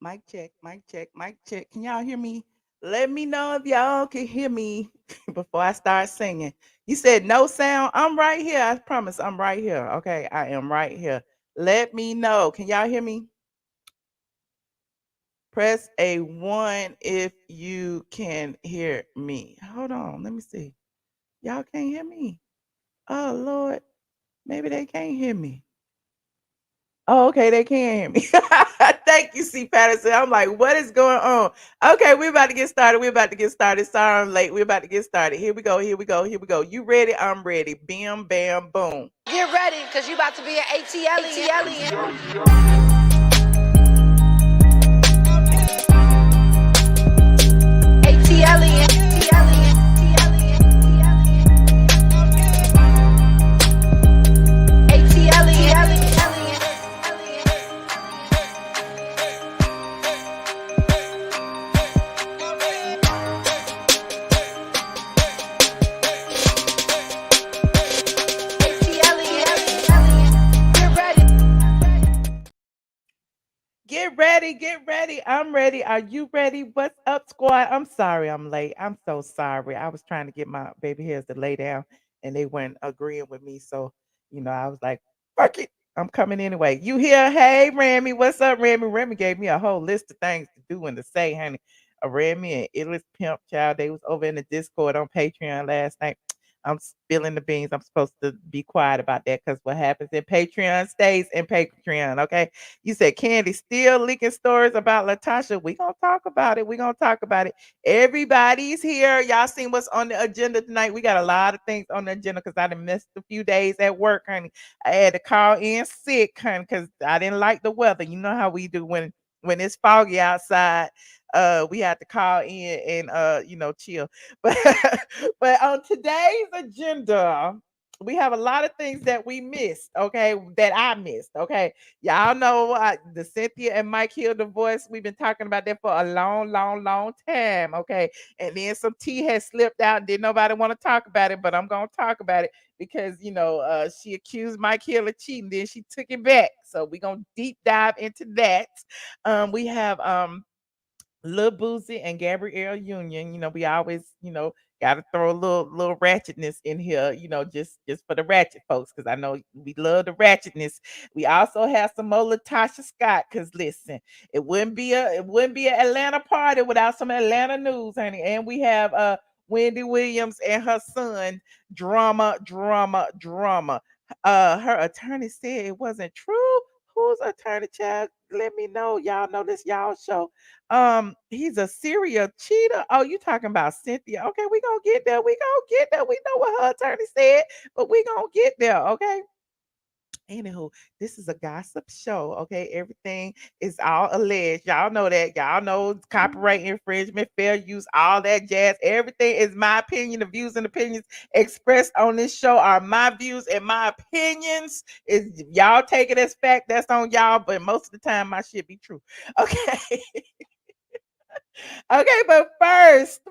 Mic check, mic check, mic check. Can y'all hear me? Let me know if y'all can hear me before I start singing. You said no sound. I'm right here. I promise I'm right here. Okay, I am right here. Let me know. Can y'all hear me? Press a one if you can hear me. Hold on. Let me see. Y'all can't hear me. Oh, Lord. Maybe they can't hear me. Oh, okay, they can hear me. Thank you, C. Patterson. I'm like, what is going on? Okay, we're about to get started. We're about to get started. Sorry I'm late. We're about to get started. Here we go. Here we go. Here we go. You ready? I'm ready. Bam, bam, boom. Get ready, because you about to be an ATLien. ATLien. Get ready, get ready. I'm ready. Are you ready? What's up, squad? I'm sorry I'm late. I'm so sorry. I was trying to get my baby hairs to lay down and they weren't agreeing with me. So, I was like, fuck it. I'm coming anyway. You here? Hey, Remy. What's up, Remy? Remy gave me a whole list of things to do and to say, honey. Remy and Illis Pimp Child, they was over in the Discord on Patreon last night. I'm spilling the beans. I'm supposed to be quiet about that because what happens in Patreon stays in Patreon. Okay. You said Kandi still leaking stories about LaTocha. We gonna talk about it. We gonna talk about it. Everybody's here. Y'all seen what's on the agenda tonight? We got a lot of things on the agenda because I done missed a few days at work, honey. I had to call in sick, honey, because I didn't like the weather. You know how we do when it's foggy outside. We had to call in and chill. But but on today's agenda, we have a lot of things that we missed, okay, that I missed, okay. Y'all know the Cynthia and Mike Hill divorce. We've been talking about that for a long, long, long time, okay. And then some tea has slipped out. Didn't nobody want to talk about it, but I'm gonna talk about it because she accused Mike Hill of cheating, then she took it back. So we're gonna deep dive into that. We have Lil Boosie and Gabrielle Union. We always, gotta throw a little ratchetness in here, just for the ratchet folks, because I know we love the ratchetness. We also have some more LaTocha Scott, because listen, it wouldn't be an Atlanta party without some Atlanta news, honey. And we have Wendy Williams and her son, drama, drama, drama. Her attorney said it wasn't true. Who's attorney, child? Let me know. Y'all know this y'all show. He's a serial cheater. Oh, you talking about Cynthia? Okay, we gonna get there. We gonna get there. We know what her attorney said, but we gonna get there. Okay. Anywho, this is a gossip show. Okay, everything is all alleged. Y'all know that. Y'all know copyright infringement, fair use, all that jazz. Everything is my opinion. The views and opinions expressed on this show are my views and my opinions. Is y'all take it as fact? That's on y'all. But most of the time, my shit be true. Okay. Okay, but first,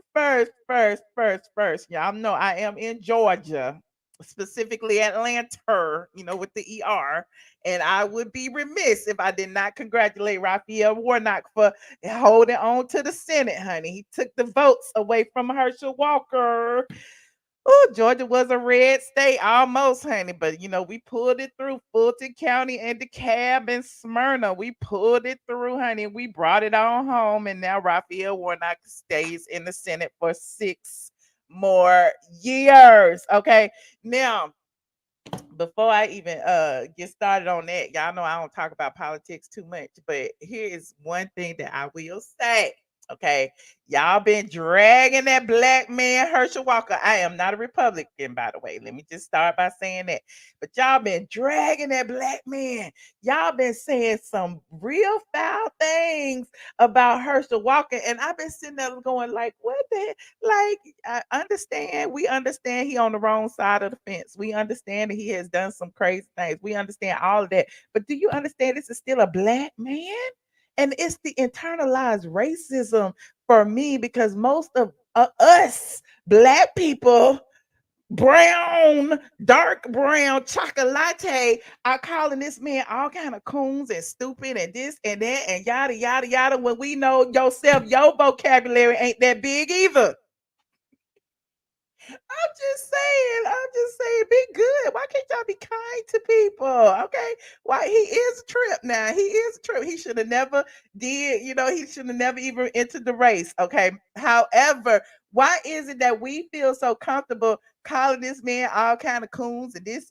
y'all know I am in Georgia, specifically Atlanta, with the ER. And I would be remiss if I did not congratulate Raphael Warnock for holding on to the Senate, honey. He took the votes away from Herschel Walker. Oh, Georgia was a red state almost, honey, but we pulled it through Fulton County and DeKalb and Smyrna. We pulled it through, honey. We brought it on home, and now Raphael Warnock stays in the Senate for 6 more years. Okay, now before I even get started on that, y'all know I don't talk about politics too much, but here is one thing that I will say. Okay, y'all been dragging that black man Herschel Walker. I am not a Republican, by the way. Let me just start by saying that. But y'all been dragging that black man. Y'all been saying some real foul things about Herschel Walker, and I've been sitting there going like, what the like? I understand. We understand he on the wrong side of the fence. We understand that he has done some crazy things. We understand all of that. But do you understand this is still a black man? And it's the internalized racism for me because most of us black people brown, dark brown chocolate are calling this man all kind of coons and stupid and this and that and yada yada yada when we know yourself, your vocabulary ain't that big either. I'm just saying, be good. Why can't y'all be kind to people? Okay. Why he is a trip now. He is a trip. He should have never did, he should have never even entered the race. Okay. However, why is it that we feel so comfortable calling this man all kind of coons and this?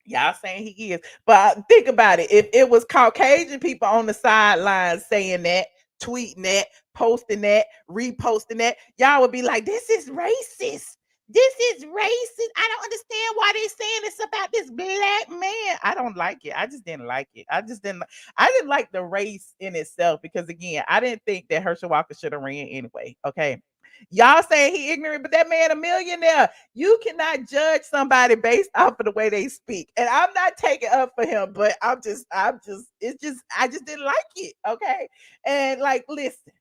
Y'all saying he is. But think about it. If it was Caucasian people on the sidelines saying that, tweeting that, posting that, reposting that, y'all would be like, this is racist. This is racist. I don't understand why they saying this about this black man. I don't like it. I just didn't like it. I didn't like the race in itself because again, I didn't think that Herschel Walker should have ran anyway. Okay. Y'all saying he ignorant, but that man a millionaire. You cannot judge somebody based off of the way they speak. And I'm not taking up for him, but I just didn't like it. Okay. And like, listen,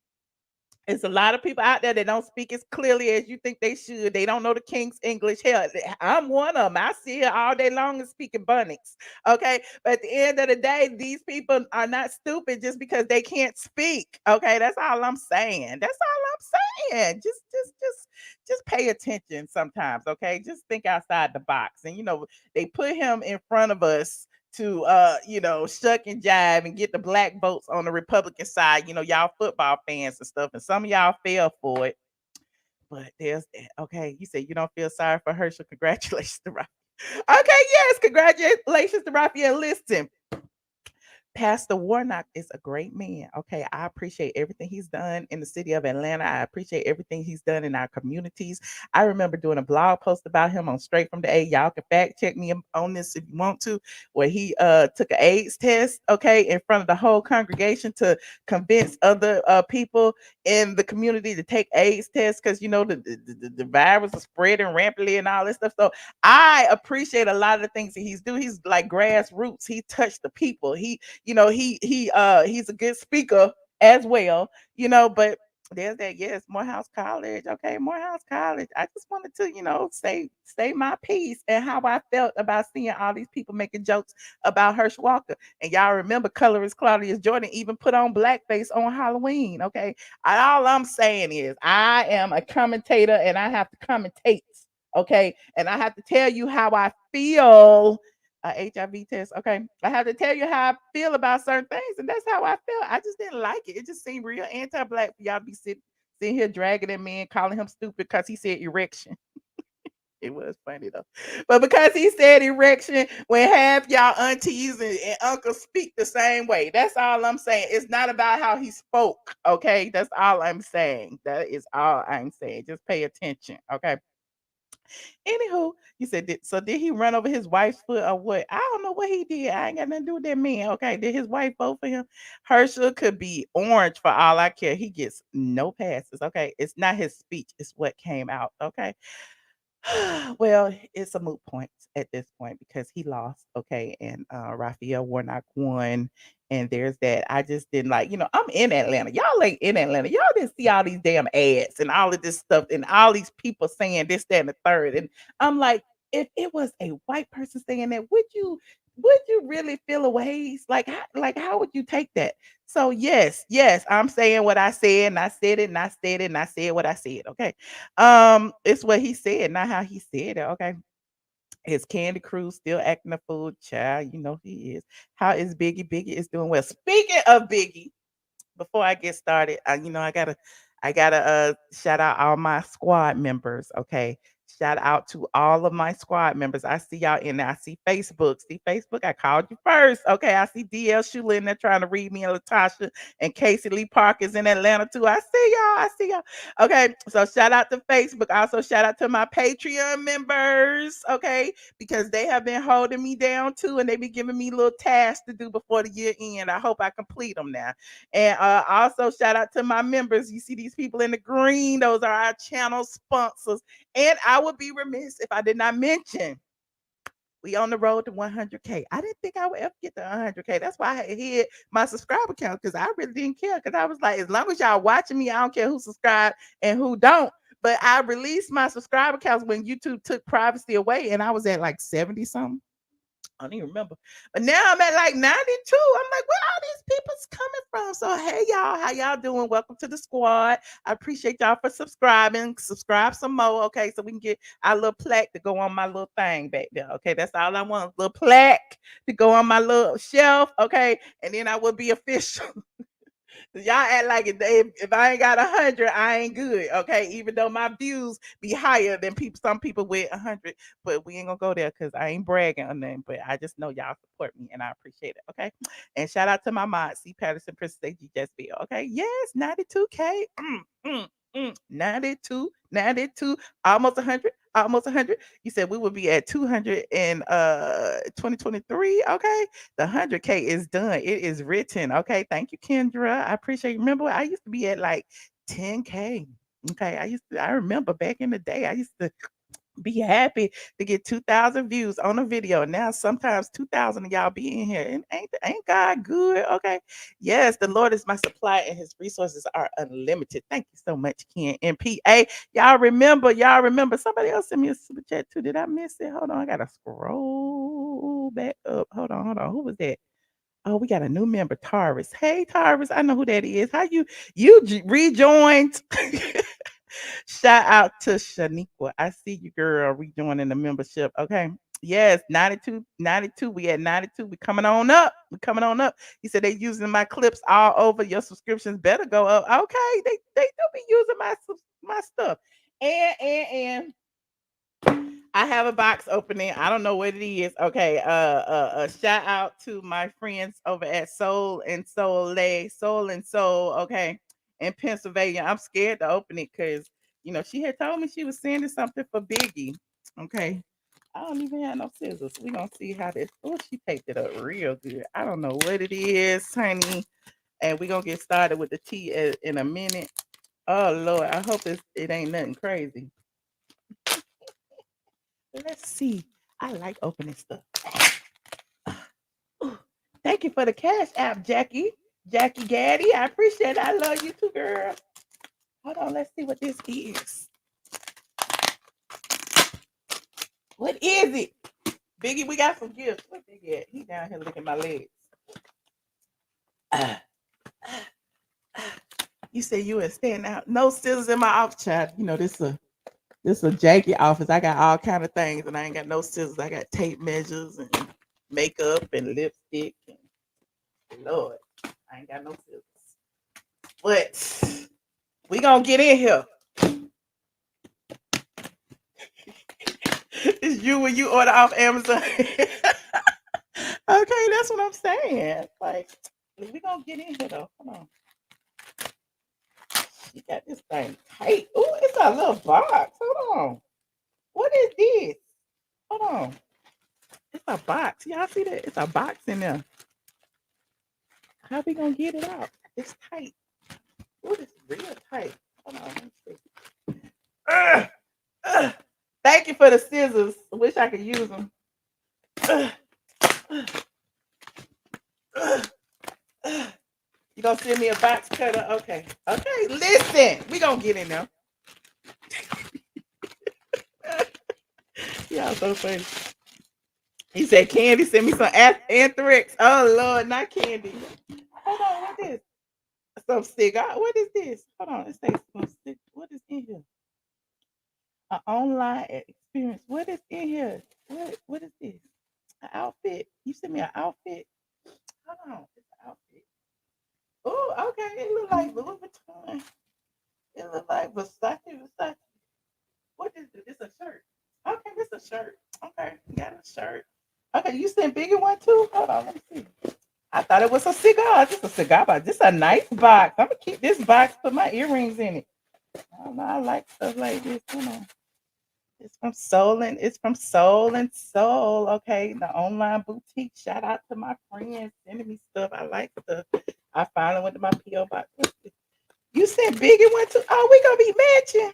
it's a lot of people out there that don't speak as clearly as you think they should. They don't know the King's English. Hell, I'm one of them. I see it all day long and speaking Bunnings. Okay. But at the end of the day, these people are not stupid just because they can't speak. Okay. That's all I'm saying. That's all I'm saying. Just pay attention sometimes. Okay. Just think outside the box. And they put him in front of us to shuck and jive and get the black votes on the Republican side, y'all football fans and stuff, and some of y'all fell for it. But there's that. Okay, you say you don't feel sorry for Herschel. Congratulations to Raphael. Okay, yes, congratulations to Raphael. Listen, Pastor Warnock is a great man. Okay. I appreciate everything he's done in the city of Atlanta. I appreciate everything he's done in our communities. I remember doing a blog post about him on Straight from the A. Y'all can fact check me on this if you want to, where he took an AIDS test, okay, in front of the whole congregation to convince other people in the community to take AIDS tests because the virus is spreading rampantly and all this stuff. So I appreciate a lot of the things that he's doing. He's like grassroots. He touched the people. He's a good speaker as well, but there's that. Yes, Morehouse College. Okay, Morehouse College. I just wanted to say my piece and how I felt about seeing all these people making jokes about Herschel Walker. And y'all remember colorist Claudius Jordan even put on blackface on Halloween. Okay, all I'm saying is I am a commentator and I have to commentate. Okay, and I have to tell you how I feel a HIV test. Okay. I have to tell you how I feel about certain things, and that's how I felt. I just didn't like it. It just seemed real anti-black for y'all to be sitting here dragging that man, calling him stupid because he said erection. It was funny though. But because he said erection, when half y'all aunties and uncles speak the same way, that's all I'm saying. It's not about how he spoke. Okay. That's all I'm saying. That is all I'm saying. Just pay attention. Okay. Anywho, you said, did he run over his wife's foot or what? I don't know what he did. I ain't got nothing to do with that man. Okay, did his wife vote for him? Herschel could be orange for all I care. He gets no passes. Okay, it's not his speech, it's what came out. Okay, well, it's a moot point at this point because he lost. Okay, and Raphael Warnock won. And there's that. I just didn't like, I'm in Atlanta. Y'all ain't in Atlanta. Y'all didn't see all these damn ads and all of this stuff and all these people saying this, that, and the third. And I'm like, if it was a white person saying that, would you really feel a ways? Like how would you take that? So yes, I'm saying what I said, and I said it, and I said it, and I said what I said. Okay. It's what he said, not how he said it. Okay. His Candy Crew still acting a fool, child. You know he is. How is Biggie? Biggie is doing well. Speaking of Biggie, before I get started, I gotta shout out all my squad members. Okay. Shout out to all of my squad members. I see y'all in there. I see Facebook. See Facebook. I called you first. Okay. I see DL Shula in there trying to read me and LaTocha and Casey Lee Park is in Atlanta too. I see y'all. I see y'all. Okay. So shout out to Facebook. Also shout out to my Patreon members. Okay. Because they have been holding me down too. And they be giving me little tasks to do before the year end. I hope I complete them now. And also shout out to my members. You see these people in the green, those are our channel sponsors. And I would be remiss if I did not mention we on the road to 100K. I didn't think I would ever get to 100K. That's why I hid my subscriber count because I really didn't care. Because I was like, as long as y'all watching me, I don't care who subscribe and who don't. But I released my subscriber counts when YouTube took privacy away, and I was at like 70 something. I don't even remember. But now I'm at like 92. I'm like, where all these people's coming from? So hey y'all, how y'all doing? Welcome to the squad. I appreciate y'all for subscribing. Subscribe some more, okay? So we can get our little plaque to go on my little thing back there. Okay, that's all I want. A little plaque to go on my little shelf, okay? And then I will be official. Y'all act like if I ain't got 100, I ain't good. Okay, even though my views be higher than people, some people with 100, but we ain't gonna go there because I ain't bragging on them. But I just know y'all support me and I appreciate it. Okay, and shout out to my mod, C. Patterson, Princess AG Jessica. Okay, yes, 92K. 92, almost 100, almost 100. You said we would be at 200 in 2023. Okay, the 100K is done. It is written. Okay, thank you, Kendra. I appreciate you. Remember, I used to be at like 10K. Okay, I remember back in the day, I used to be happy to get 2,000 views on a video. Now sometimes 2,000 of y'all be in here. And ain't God good? Okay. Yes, the Lord is my supply and his resources are unlimited. Thank you so much, Ken and PA. Y'all remember. Somebody else sent me a super chat too. Did I miss it? Hold on. I gotta scroll back up. Hold on. Who was that? Oh, we got a new member, Taurus. Hey, Taurus, I know who that is. How you rejoined? Shout out to Shaniqua. I see you, girl, rejoining the membership. Okay. Yes, 92, 92. We at 92. We coming on up. We coming on up. He said they using my clips all over. Your subscriptions better go up. Okay, they do be using my stuff. And I have a box opening. I don't know what it is. Okay. Shout out to my friends over at Soul and Soul. Okay. In Pennsylvania. I'm scared to open it because she had told me she was sending something for Biggie. Okay. I don't even have no scissors. We're gonna see how this. Oh, she taped it up real good. I don't know what it is, honey. And we're gonna get started with the tea in a minute. Oh Lord, I hope it ain't nothing crazy. Let's see. I like opening stuff. Ooh, thank you for the cash app, Jackie. Jackie Gaddy. I appreciate it. I love you too, girl. Hold on. Let's see what this is. What is it? Biggie, we got some gifts. Where Biggie at? He down here licking my legs. You say you and stand out. No scissors in my office, child. This a janky office. I got all kind of things, and I ain't got no scissors. I got tape measures and makeup and lipstick. And Lord, I ain't got no scissors. But we gonna get in here. It's you when you order off Amazon. Okay, that's what I'm saying. Like, we gonna get in here though. Hold on. She got this thing tight. Oh, it's a little box. Hold on. What is this? Hold on. It's a box. Y'all see that? It's a box in there. How we gonna get it out? It's tight. Oh, it's real tight. Hold on. Let me see. Ugh, ugh. Thank you for the scissors. I wish I could use them. You gonna send me a box cutter? Okay. Okay, listen. We gonna get in there. Y'all so funny. He said, Kandi, send me some anthrax. Oh, Lord, not Kandi. Hold on, what is this? Some cigar. What is this? Hold on, it says some cigar. What is in here? An online experience. What is in here? What is this? An outfit. You sent me an outfit. Hold on, it's an outfit. Oh, okay. It look like Louis Vuitton. It look like Versace. What is this? It's a shirt. Okay, this a shirt. Okay, got a shirt. Okay, you sent bigger one too? Hold on, let me see. I thought it was a cigar. This is a cigar box. This is a nice box. I'm gonna keep this box, put my earrings in it. I don't know. I like stuff like this. Hold on. It's from Soul and Soul. Okay, the online boutique. Shout out to my friends sending me stuff. I like stuff. I finally went to my PO box. You said Biggie went to. Oh, we gonna be matching.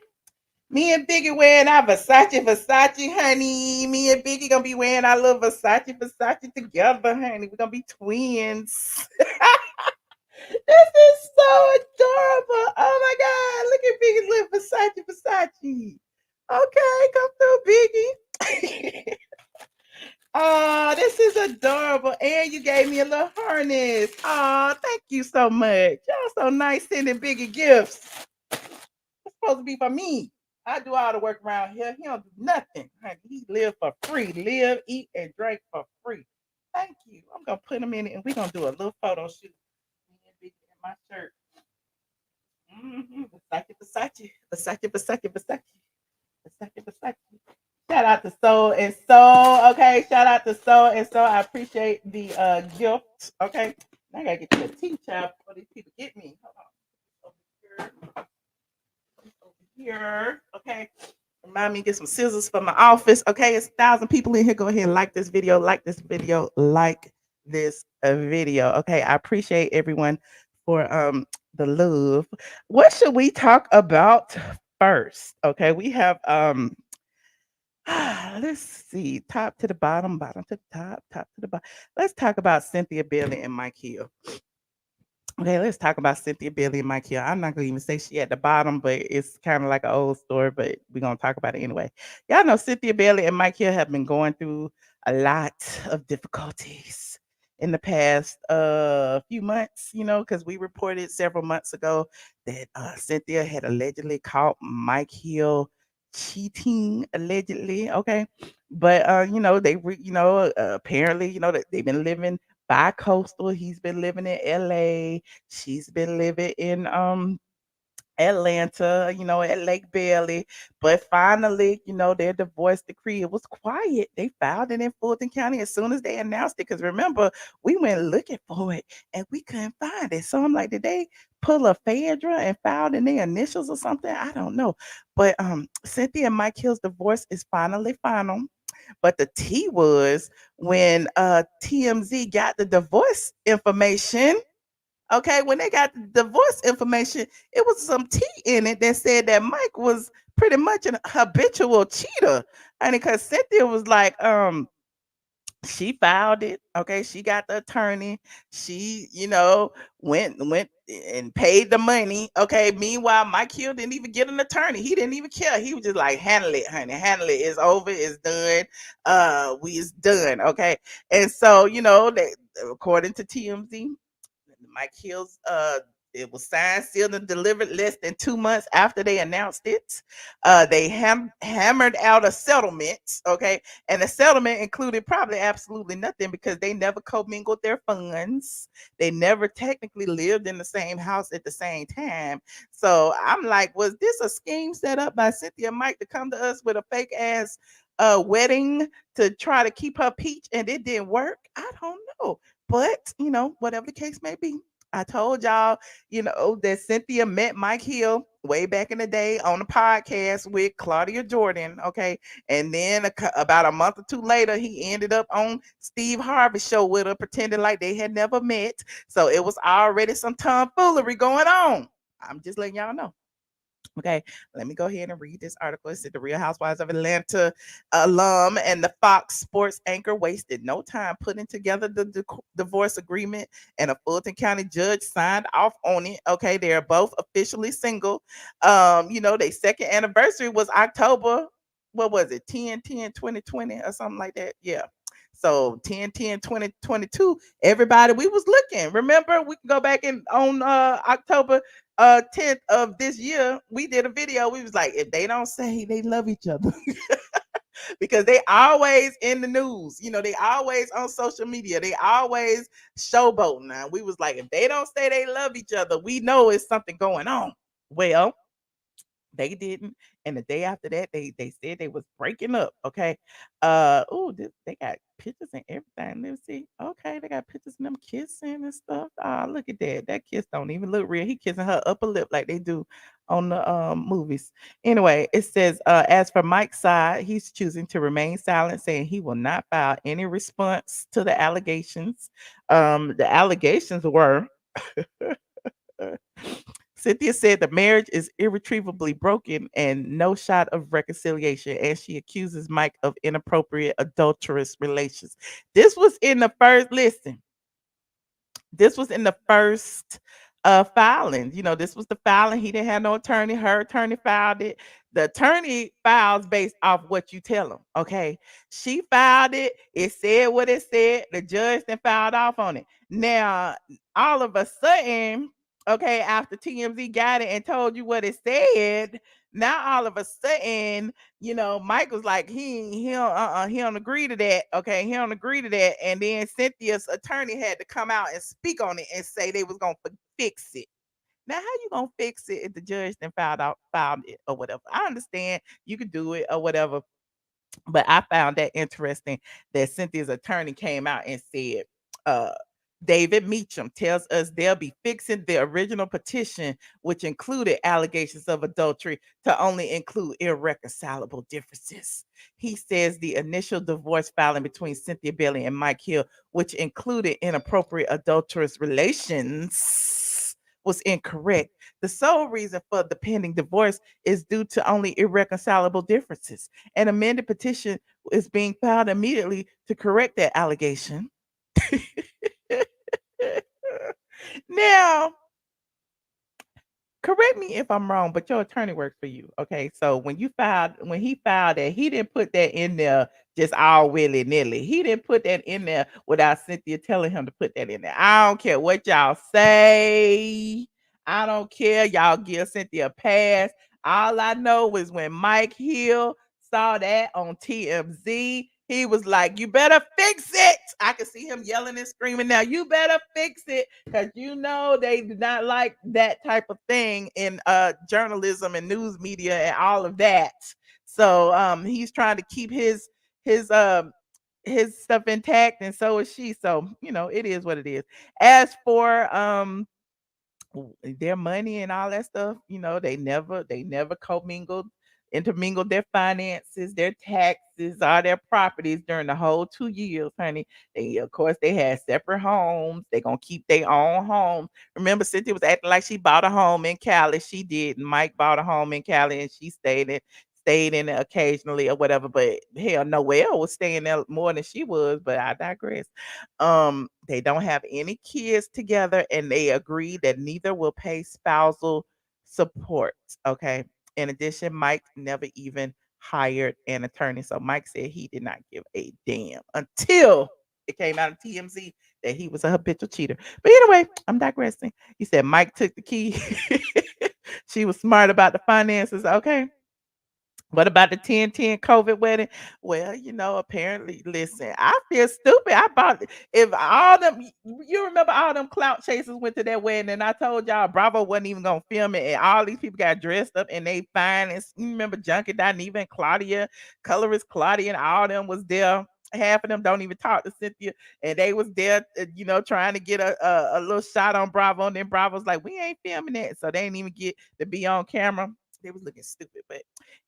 Me and Biggie wearing our Versace, honey. Me and Biggie gonna be wearing our little Versace together, honey. We're gonna be twins. This is so adorable. Oh my God. Look at Biggie's little Versace. me a little harness. Oh, thank you so much. Y'all so nice sending Biggie gifts. It's supposed to be for me. I do all the work around here. He don't do nothing. Honey. He live for free. Live, eat, and drink for free. Thank you. I'm gonna put him in it and we're gonna do a little photo shoot. Me and Biggie in my shirt. Versace, Versace, Versace, Versace, Versace, Versace, Versace. Shout out to Soul and Soul. Okay, shout out to Soul and Soul. I appreciate the gift. Okay, now I gotta get to the tea chop before these people get me. Hold on. Over here. Okay. Remind me to get some scissors for my office. Okay, it's 1,000 people in here. Go ahead and like this video. Like this video. Like this video. Okay, I appreciate everyone for the love. What should we talk about first? Okay, we have let's see, top to the bottom, bottom to the top, top to the bottom. Let's talk about Cynthia Bailey and Mike Hill. Okay, let's talk about Cynthia Bailey and Mike Hill. I'm not gonna even say she at the bottom, but it's kind of like an old story, but we're gonna talk about it anyway. Y'all know Cynthia Bailey and Mike Hill have been going through a lot of difficulties in the past few months, because we reported several months ago that Cynthia had allegedly caught Mike Hill cheating allegedly. Okay, but apparently, that they've been living bi-coastal. He's been living in LA. She's been living in Atlanta, at Lake Bailey. But finally, their divorce decree, it was quiet. They filed it in Fulton County as soon as they announced it. Because remember, we went looking for it and we couldn't find it. So I'm like, did they pull a Phaedra and filed in their initials or something? I don't know. But Cynthia and Mike Hill's divorce is finally final. But the T was when TMZ got the divorce information. Okay, when they got the divorce information, it was some tea in it that said that Mike was pretty much an habitual cheater. And because Cynthia was like, she filed it. Okay, she got the attorney. She, went and paid the money. Okay. Meanwhile, Mike Hill didn't even get an attorney. He didn't even care. He was just like, handle it, honey. Handle it. It's over. It's done. It's done. Okay. And so, they, according to TMZ, Mike Hill's it was signed, sealed, and delivered less than 2 months after they announced it. They hammered out a settlement, okay, and the settlement included probably absolutely nothing because they never commingled their funds. They never technically lived in the same house at the same time. So I'm like, was this a scheme set up by Cynthia and Mike to come to us with a fake ass wedding to try to keep her peach and it didn't work? I don't know. But, whatever the case may be, I told y'all, that Cynthia met Mike Hill way back in the day on the podcast with Claudia Jordan. Okay. And then about a month or two later, he ended up on Steve Harvey's show with her, pretending like they had never met. So it was already some tomfoolery going on. I'm just letting y'all know. Okay, let me go ahead and read this article. It said the Real Housewives of Atlanta alum and the Fox Sports anchor wasted no time putting together the divorce agreement, and a Fulton County judge signed off on it. Okay, they are both officially single. Their second anniversary was October. What was it? 10/10/2020 or something like that. Yeah. So 10/10/2022, everybody, we was looking. Remember, we can go back and on October 10th of this year, we did a video. We was like, if they don't say they love each other, because they always in the news, they always on social media, they always showboating. Now we was like, if they don't say they love each other, we know it's something going on. Well, they didn't. And the day after that, they said they was breaking up. Okay. They got pictures and everything. Let's see. Okay, they got pictures of them kissing and stuff. Ah, look at that. That kiss don't even look real. He kissing her upper lip like they do on the movies. Anyway, it says, as for Mike's side, he's choosing to remain silent, saying he will not file any response to the allegations. The allegations were Cynthia said the marriage is irretrievably broken and no shot of reconciliation, and she accuses Mike of inappropriate adulterous relations. This was in the first listen. This was in the first filing. This was the filing. He didn't have no attorney. Her attorney filed it. The attorney files based off what you tell them. Okay. She filed it. It said what it said. The judge then filed off on it. Now, all of a sudden, okay, after TMZ got it and told you what it said, now all of a sudden, Mike was like, he don't agree to that. Okay, he don't agree to that. And then Cynthia's attorney had to come out and speak on it and say they was gonna fix it. Now, how you gonna fix it if the judge then filed it or whatever? I understand you could do it or whatever, but I found that interesting that Cynthia's attorney came out and said, uh, David Meacham tells us they'll be fixing the original petition, which included allegations of adultery, to only include irreconcilable differences. He says the initial divorce filing between Cynthia Bailey and Mike Hill, which included inappropriate adulterous relations, was incorrect. The sole reason for the pending divorce is due to only irreconcilable differences. An amended petition is being filed immediately to correct that allegation. Now, correct me if I'm wrong, but your attorney works for you. Okay. So when he filed that, he didn't put that in there just all willy nilly. He didn't put that in there without Cynthia telling him to put that in there. I don't care what y'all say. I don't care. Y'all give Cynthia a pass. All I know is when Mike Hill saw that on TMZ, he was like, "You better fix it." I can see him yelling and screaming now. You better fix it, because they do not like that type of thing in journalism and news media and all of that. So he's trying to keep his um his stuff intact, and so is she. So it is what it is. As for their money and all that stuff, they never intermingled their finances, their taxes, all their properties during the whole 2 years, honey. Of course, they had separate homes. They gonna keep their own home. Remember, Cynthia was acting like she bought a home in Cali. She did. And Mike bought a home in Cali, and she stayed in it occasionally or whatever. But hell, Noelle was staying there more than she was. But I digress. They don't have any kids together, and they agree that neither will pay spousal support. Okay. In addition, Mike never even hired an attorney. So Mike said he did not give a damn until it came out of TMZ that he was a habitual cheater. But anyway, I'm digressing. He said Mike took the key. She was smart about the finances. Okay. What about the 10/10 COVID wedding? Well, apparently, listen, I feel stupid. I bought if all them you remember all them clout chasers went to that wedding, and I told y'all Bravo wasn't even gonna film it, and all these people got dressed up and they fine. And you remember Junkie Dineva and Claudia, colorist Claudia, and all them was there. Half of them don't even talk to Cynthia, and they was there, trying to get a little shot on Bravo, and then Bravo's like, we ain't filming that, so they didn't even get to be on camera. They was looking stupid, but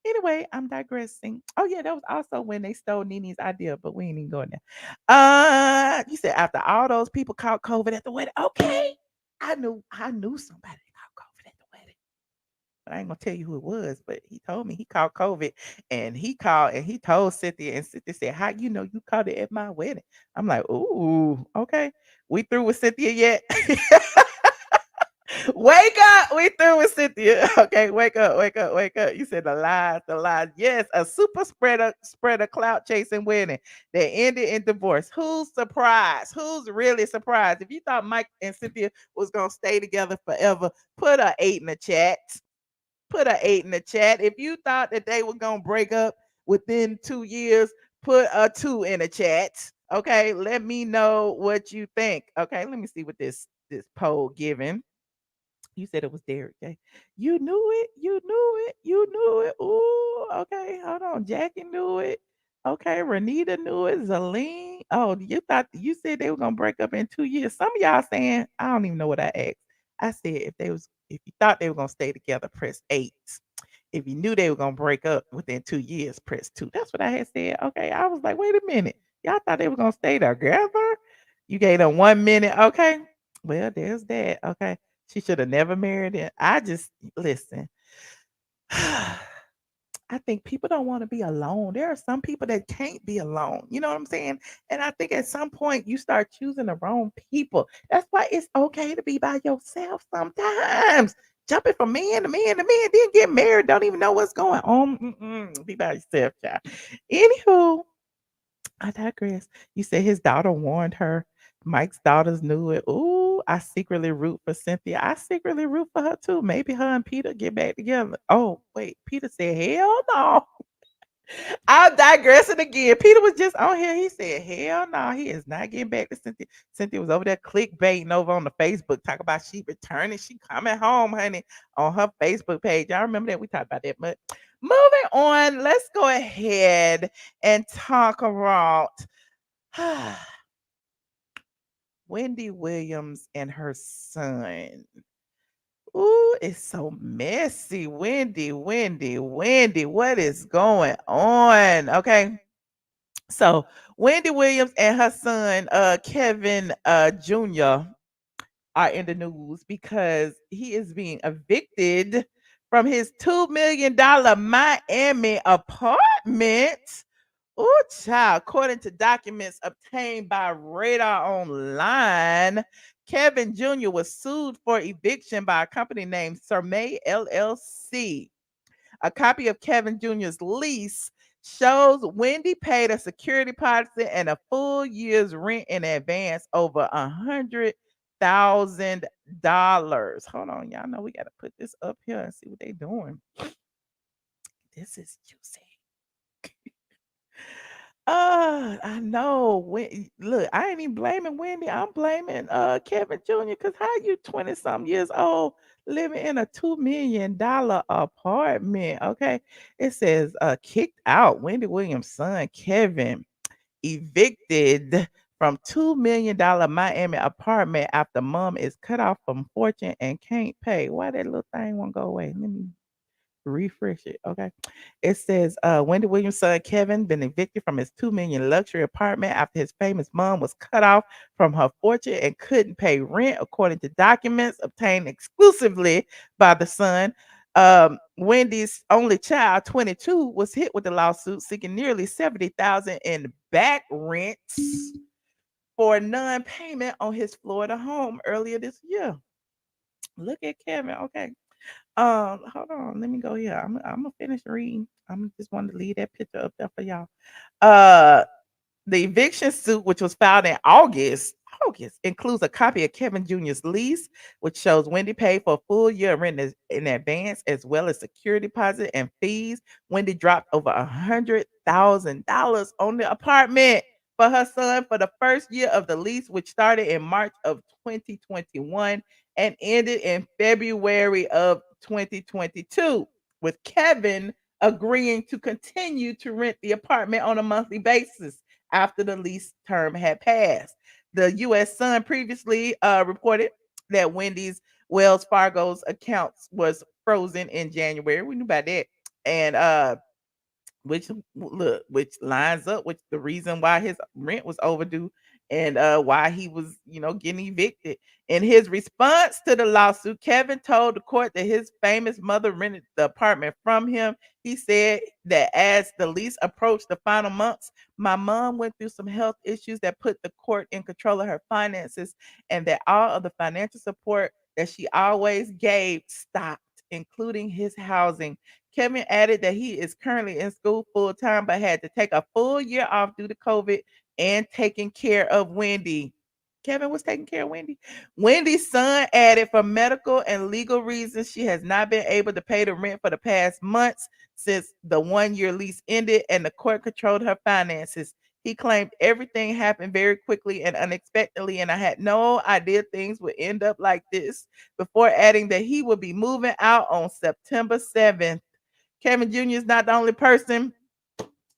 anyway, I'm digressing. Oh yeah, that was also when they stole Nini's idea, but we ain't even going there. You said after all those people caught COVID at the wedding. Okay, I knew somebody that caught COVID at the wedding. But I ain't gonna tell you who it was, but he told me he caught COVID, and he called and he told Cynthia, and Cynthia said, "How you caught it at my wedding?" I'm like, "Ooh, okay, we through with Cynthia yet?" Wake up. We through with Cynthia. Okay, wake up, wake up, wake up. You said the lies, the lies. Yes, a super spreader clout chasing wedding that ended in divorce. Who's surprised? Who's really surprised? If you thought Mike and Cynthia was gonna stay together forever, put a 8 in the chat. Put a 8 in the chat. If you thought that they were gonna break up within 2 years, put a 2 in the chat. Okay, let me know what you think. Okay, let me see what this poll giving. You said it was Derek J. You knew it. You knew it. You knew it. Ooh, okay. Hold on. Jackie knew it. Okay. Renita knew it. Zaleen. Oh, you said they were gonna break up in 2 years. Some of y'all saying, I don't even know what I asked. I said if you thought they were gonna stay together, press 8. If you knew they were gonna break up within 2 years, press 2. That's what I had said. Okay. I was like, wait a minute. Y'all thought they were gonna stay together? You gave them 1 minute. Okay. Well, there's that. Okay. She should have never married him. I just listen. I think people don't want to be alone. There are some people that can't be alone. You know what I'm saying? And I think at some point you start choosing the wrong people. That's why it's okay to be by yourself sometimes. jumping from man to man to man, then get married, don't even know what's going on. Be by yourself, child. Anywho, I digress. You said his daughter warned her. Mike's daughters knew it. Ooh, I secretly root for Cynthia. I secretly root for her too. Maybe her and Peter get back together. Oh, wait. Peter said, hell no. I'm digressing again. Peter was just on here. He said, hell no, he is not getting back to Cynthia. Cynthia was over there clickbaiting over on the Facebook, talk about she returning. She coming home, honey, on her Facebook page. Y'all remember that? We talked about that. But moving on, let's go ahead and talk about Wendy Williams and her son. Ooh, it's so messy. Wendy, what is going on? Okay. So Wendy Williams and her son, Kevin Jr., are in the news because he is being evicted from his $2 million Miami apartment. Oh, child. According to documents obtained by Radar Online, Kevin Jr. was sued for eviction by a company named Shamea LLC. A copy of Kevin Jr.'s lease shows Wendy paid a security deposit and a full year's rent in advance over $100,000. Hold on, y'all know we got to put this up here and see what they doing. This is juicy. I know. Look, I ain't even blaming Wendy. I'm blaming Kevin Jr. Because how you 20 some years old living in a $2 million apartment? Okay. It says kicked out. Wendy Williams' son, Kevin, evicted from $2 million Miami apartment after mom is cut off from fortune and can't pay. Why that little thing won't go away? Let me refresh it. Okay. It says Wendy Williams' son Kevin been evicted from his $2 million luxury apartment after his famous mom was cut off from her fortune and couldn't pay rent, according to documents obtained exclusively by the son. Wendy's only child, 22, was hit with the lawsuit seeking nearly $70,000 in back rents for non-payment on his Florida home earlier this year. Look at Kevin. Okay. Hold on. Let me go here. I'm gonna finish reading. I'm just wanted to leave that picture up there for y'all. Uh, the eviction suit, which was filed in August, includes a copy of Kevin Jr.'s lease, which shows Wendy paid for a full year rent in advance, as well as security deposit and fees. Wendy dropped over $100,000 on the apartment for her son for the first year of the lease, which started in March of 2021 and ended in February of 2022, with Kevin agreeing to continue to rent the apartment on a monthly basis after the lease term had passed. The U.S. Sun previously reported that Wendy's Wells Fargo's accounts was frozen in January. We knew about that. And which lines up with the reason why his rent was overdue and why he was getting evicted. In his response to the lawsuit, Kevin told the court that his famous mother rented the apartment from him. He said that as the lease approached the final months, my mom went through some health issues that put the court in control of her finances, and that all of the financial support that she always gave stopped, including his housing. Kevin added that he is currently in school full time, but had to take a full year off due to COVID and taking care of Wendy. Kevin was taking care of Wendy. Wendy's son added for medical and legal reasons, she has not been able to pay the rent for the past months since the 1 year lease ended and the court controlled her finances. He claimed everything happened very quickly and unexpectedly, and I had no idea things would end up like this, before adding that he would be moving out on September 7th. Kevin Jr. is not the only person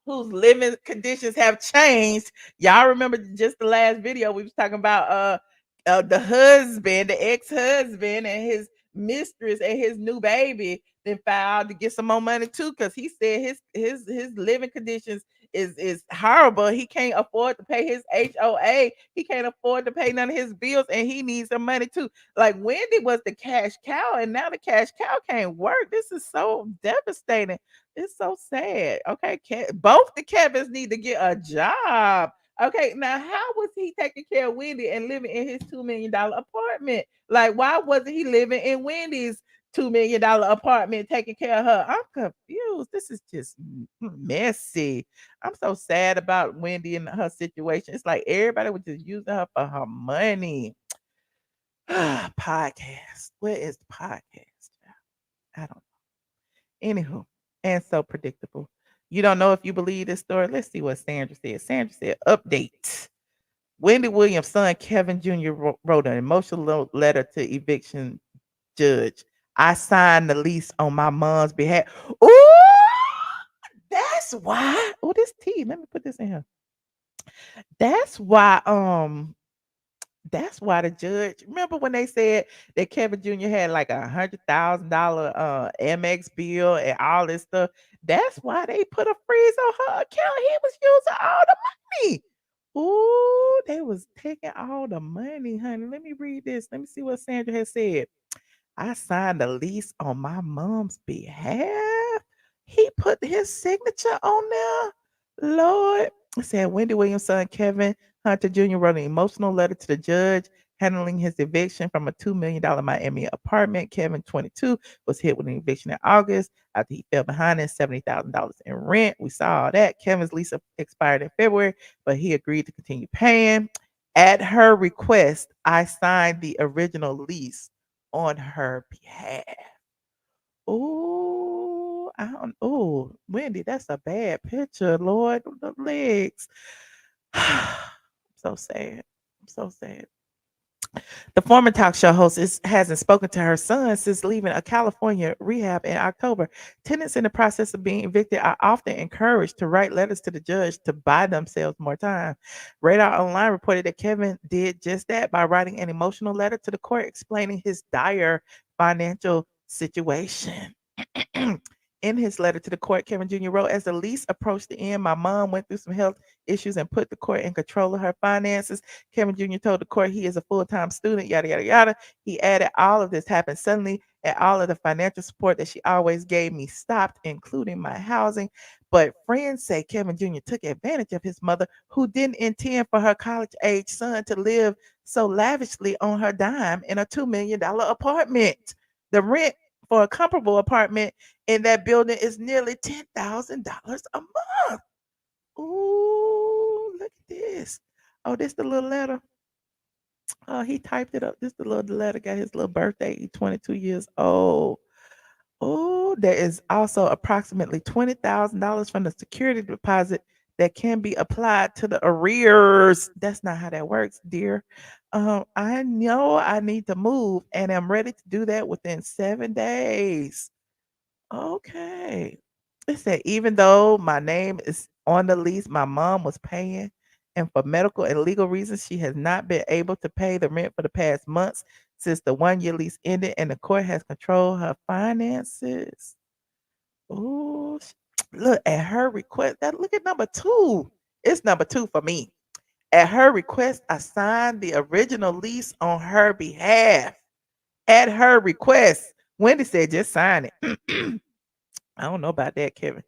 whose living conditions have changed. Y'all remember just the last video we was talking about the husband, the ex-husband and his mistress and his new baby then filed to get some more money too, because he said his living conditions is horrible. He can't afford to pay his HOA. He can't afford to pay none of his bills, and he needs some money too. Like Wendy was the cash cow, and now the cash cow can't work. This is so devastating. It's so sad. Okay, both the Kevins need to get a job. Okay, now how was he taking care of Wendy and living in his $2 million apartment? Like, why wasn't he living in Wendy's $2 million apartment taking care of her. I'm confused. This is just messy. I'm so sad about Wendy and her situation. It's like everybody was just using her for her money. Podcast. Where is the podcast? I don't know. Anywho, and so predictable. You don't know if you believe this story. Let's see what Sandra said. Sandra said, update. Wendy Williams' son, Kevin Jr., wrote an emotional letter to eviction judge. I signed the lease on my mom's behalf. Ooh, that's why. Oh, this tea. Let me put this in here. That's why. That's why the judge. Remember when they said that Kevin Jr. had like $100,000 MX bill and all this stuff? That's why they put a freeze on her account. He was using all the money. Ooh, they was taking all the money, honey. Let me read this. Let me see what Sandra has said. I signed a lease on my mom's behalf. He put his signature on there. Lord. It said Wendy Williams' son Kevin Hunter Jr. wrote an emotional letter to the judge handling his eviction from a $2 million Miami apartment. Kevin, 22, was hit with an eviction in August after he fell behind in $70,000 in rent. We saw all that. Kevin's lease expired in February, but he agreed to continue paying. At her request, I signed the original lease on her behalf. Oh, I don't. Oh, Wendy, that's a bad picture, Lord. The legs. So sad. I'm so sad. The former talk show host hasn't spoken to her son since leaving a California rehab in October. Tenants in the process of being evicted are often encouraged to write letters to the judge to buy themselves more time. Radar Online reported that Kevin did just that by writing an emotional letter to the court explaining his dire financial situation. In his letter to the court, Kevin Jr. wrote, as the lease approached the end, my mom went through some health issues and put the court in control of her finances. Kevin Jr. told the court he is a full-time student, yada, yada, yada. He added, all of this happened suddenly, and all of the financial support that she always gave me stopped, including my housing. But friends say Kevin Jr. took advantage of his mother, who didn't intend for her college-age son to live so lavishly on her dime in a $2 million apartment. The rent for a comparable apartment in that building is nearly $10,000 a month. Ooh, look at this. Oh, this the little letter. Oh, he typed it up. This the little letter. Got his little birthday. He's 22 years old. Oh, there is also approximately $20,000 from the security deposit that can be applied to the arrears. That's not how that works, dear. I know I need to move and I'm ready to do that within 7 days. Okay. It said, even though my name is on the lease, my mom was paying, and for medical and legal reasons, she has not been able to pay the rent for the past months since the 1 year lease ended, and the court has controlled her finances. Oh, look at her request. That look at number two. It's number two for me. At her request, I signed the original lease on her behalf. At her request, Wendy said, just sign it. I don't know about that, Kevin.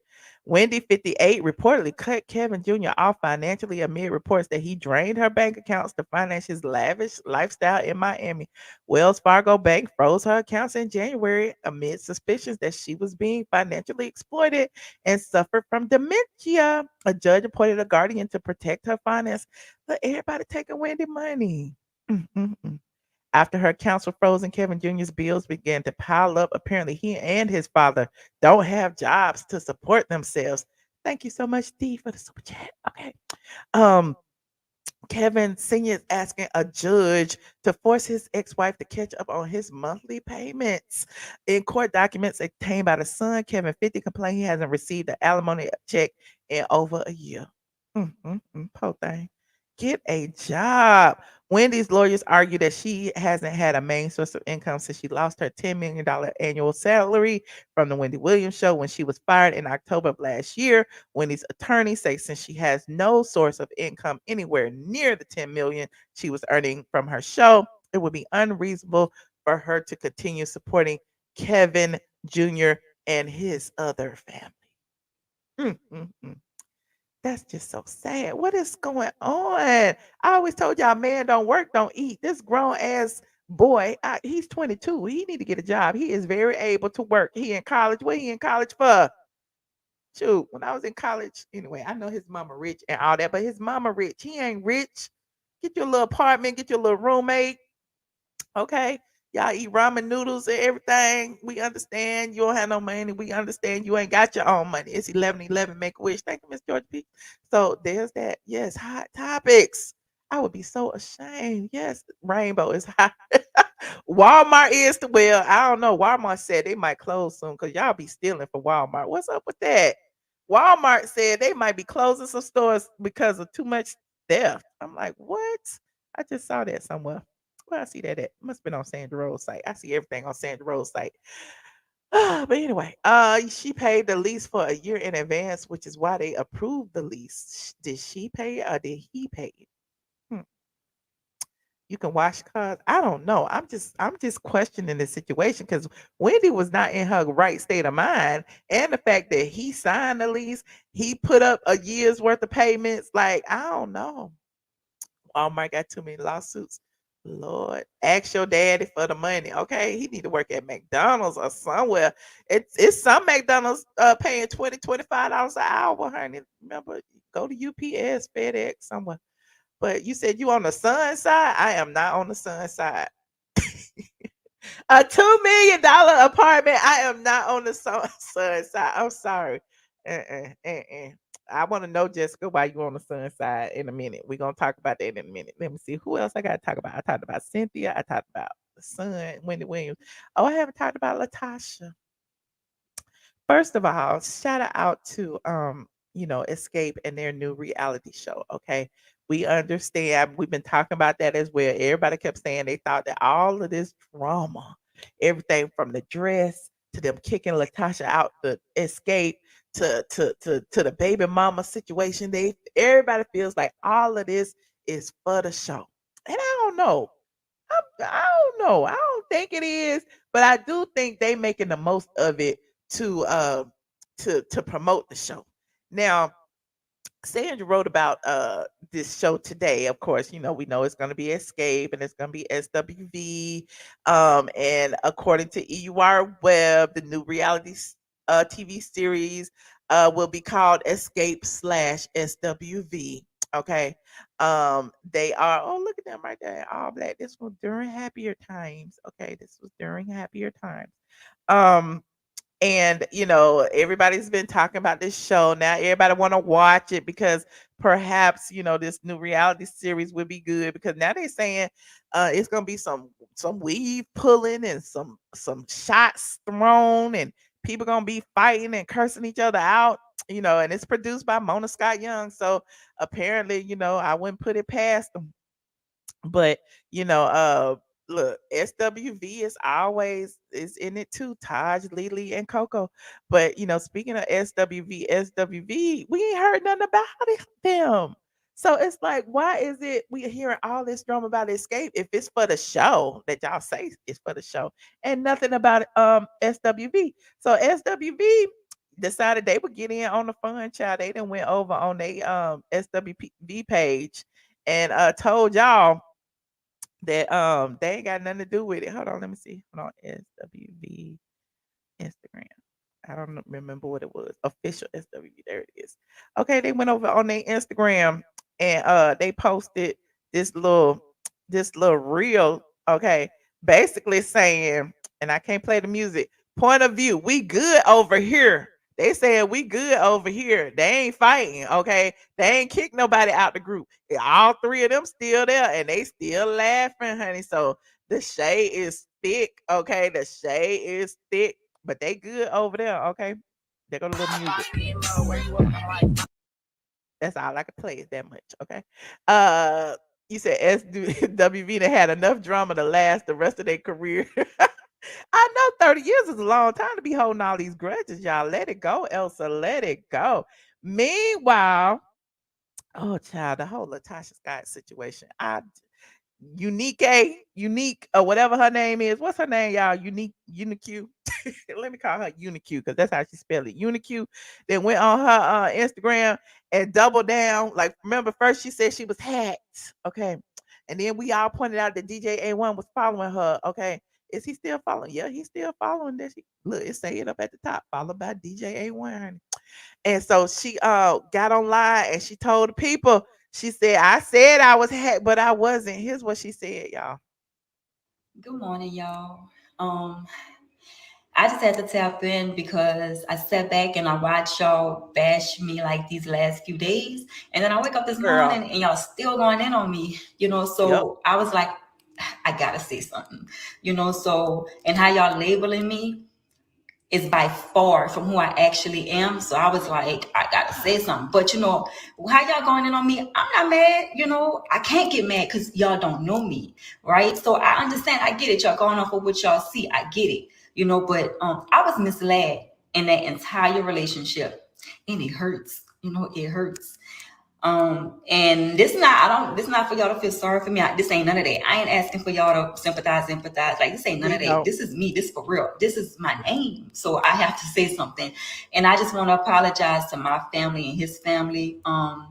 Wendy, 58, reportedly cut Kevin Jr. off financially amid reports that he drained her bank accounts to finance his lavish lifestyle in Miami. Wells Fargo Bank froze her accounts in January amid suspicions that she was being financially exploited and suffered from dementia. A judge appointed a guardian to protect her finance. Look, everybody taking Wendy money. Mm-mm-mm. After her accounts were frozen, Kevin Jr.'s bills began to pile up. Apparently, he and his father don't have jobs to support themselves. Thank you so much, D, for the super chat. Okay. Um, Kevin Sr. is asking a judge to force his ex-wife to catch up on his monthly payments. In court documents obtained by the son, Kevin 50 complained he hasn't received the alimony check in over a year. Poor thing. Get a job. Wendy's lawyers argue that she hasn't had a main source of income since she lost her $10 million annual salary from the Wendy Williams show when she was fired in October of last year. Wendy's attorney says since she has no source of income anywhere near the 10 million she was earning from her show, it would be unreasonable for her to continue supporting Kevin Jr. and his other family. Mm, mm, mm. That's just so sad. What is going on? I always told y'all, man don't work, don't eat. This grown ass boy, he's 22. He need to get a job. He is very able to work. He in college. What he in college for? Shoot, when I was in college, anyway, I know his mama rich and all that, but his mama rich. He ain't rich. Get your little apartment, get your little roommate. Okay. Y'all eat ramen noodles and everything. We understand you don't have no money. We understand you ain't got your own money. It's 11:11. Make a wish. Thank you, Miss George P. So there's that. Yes, hot topics. I would be so ashamed. Yes, Rainbow is hot. Walmart is the well. I don't know. Walmart said they might close soon because y'all be stealing from Walmart. What's up with that? Walmart said they might be closing some stores because of too much theft. I'm like, what? I just saw that somewhere. Where I see that at? Must have been on Sandra Rose site. I see everything on Sandra Rose site. But anyway, she paid the lease for a year in advance, which is why they approved the lease. Did she pay it or did he pay it? Hmm. You can wash cars. I don't know. I'm just questioning the situation because Wendy was not in her right state of mind, and the fact that he signed the lease, he put up a year's worth of payments. Like I don't know. Walmart got too many lawsuits. Lord, ask your daddy for the money. Okay, he need to work at McDonald's or somewhere. It's some McDonald's paying $20, $25 an hour, honey. Remember, go to UPS, FedEx, somewhere. But you said you on the sun side. I am not on the sun side. A $2 million apartment. I am not on the sun side. I'm sorry. Uh-uh. I want to know, Jessica, why you on the sun side in a minute. We're gonna talk about that in a minute. Let me see who else I gotta talk about. I talked about Cynthia. I talked about the sun, Wendy Williams. Oh, I haven't talked about LaTocha. First of all, shout out to Xscape and their new reality show. Okay. We understand. We've been talking about that as well. Everybody kept saying they thought that all of this drama, everything from the dress to them kicking LaTocha out the Xscape to the baby mama situation. Everybody feels like all of this is for the show. And I don't know. I don't know. I don't think it is, but I do think they making the most of it to to promote the show. Now, Sandra wrote about this show today. Of course, we know it's going to be Escape and it's going to be SWV. And according to Webb, the new TV series will be called Escape slash SWV. Okay. They are, oh, look at them right there, all black. This was during happier times. Okay, this was during happier times. Um, and everybody's been talking about this show. Now everybody want to watch it because perhaps this new reality series would be good, because now they're saying it's gonna be some weave pulling and some shots thrown, and people gonna be fighting and cursing each other out. And it's produced by Mona Scott Young, so apparently I wouldn't put it past them. But look, SWV is in it too. Taj, Lily, and Coco. But speaking of SWV, we ain't heard nothing about them. So it's like, why is it we hearing all this drama about Escape if it's for the show that y'all say it's for the show, and nothing about SWV? So SWV decided they would get in on the fun, child. They done went over on their SWV page and told y'all that they ain't got nothing to do with it. Hold on, let me see. Hold on, SWV Instagram. I don't remember what it was. Official SWV. There it is. Okay, they went over on their Instagram and they posted this little reel. Okay, basically saying, and I can't play the music. Point of view, we good over here. They said we good over here. They ain't fighting. Okay, they ain't kicked nobody out the group. All three of them still there, and they still laughing, honey. So the shade is thick. Okay, the shade is thick, but they good over there. Okay, they got a little music. That's all I can play is that much. Okay. You said SWV that had enough drama to last the rest of their career. I know 30 years is a long time to be holding all these grudges, y'all. Let it go, Elsa. Let it go. Meanwhile, oh child, the whole LaTocha Scott situation. Unique, or whatever her name is. What's her name, y'all? Unique. Let me call her Unique because that's how she spelled it. Unique. Then went on her Instagram and doubled down. Like, remember, first she said she was hacked. Okay. And then we all pointed out that DJ A1 was following her. Okay. Is he still following? Yeah, he's still following that. Look, it say it up at the top, followed by DJ A1, honey. And so she got online and she told the people, she said, I said I was hacked, but I wasn't. Here's what she said, y'all. Good morning, y'all. I just had to tap in because I sat back and I watched y'all bash me like these last few days. And then I wake up this Girl. morning and y'all still going in on me, Yep. So I was like, I gotta say something, so and how y'all labeling me is by far from who I actually am. So I was like, I gotta say something. But how y'all going in on me? I'm not mad. I can't get mad because y'all don't know me, right? So I understand. I get it. Y'all going off of what y'all see. I get it. But I was misled in that entire relationship, and it hurts. It hurts. And this not for y'all to feel sorry for me. This ain't none of that. I ain't asking for y'all to sympathize, empathize. Like, this ain't none We of that. know. This is me. This for real. This is my name. So I have to say something. And I just want to apologize to my family and his family. But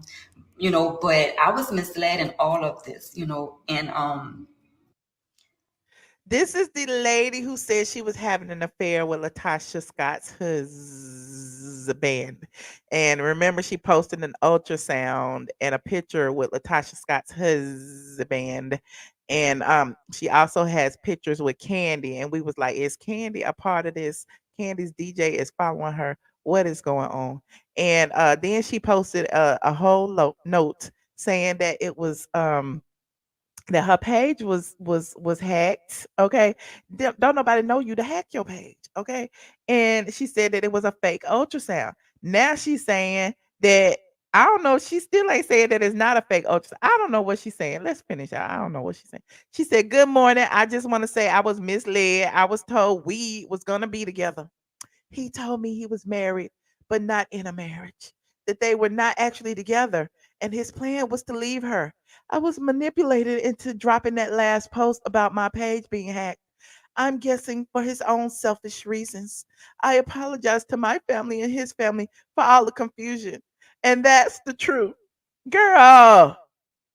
I was misled in all of this, and This is the lady who said she was having an affair with LaTocha Scott's husband. And remember, she posted an ultrasound and a picture with LaTocha Scott's husband. And she also has pictures with Kandi. And we was like, is Kandi a part of this? Kandi's DJ is following her. What is going on? And then she posted a whole note saying that it was that her page was hacked. Okay, don't nobody know you to hack your page. Okay, and she said that it was a fake ultrasound. Now she's saying that I don't know. She still ain't saying that it's not a fake ultrasound. I don't know what she's saying. Let's finish out. I don't know what she's saying. She said, "Good morning. I just want to say I was misled. I was told we was gonna be together. He told me he was married, but not in a marriage, that they were not actually together, and his plan was to leave her. I was manipulated into dropping that last post about my page being hacked. I'm guessing for his own selfish reasons. I apologize to my family and his family for all the confusion. And that's the truth. Girl,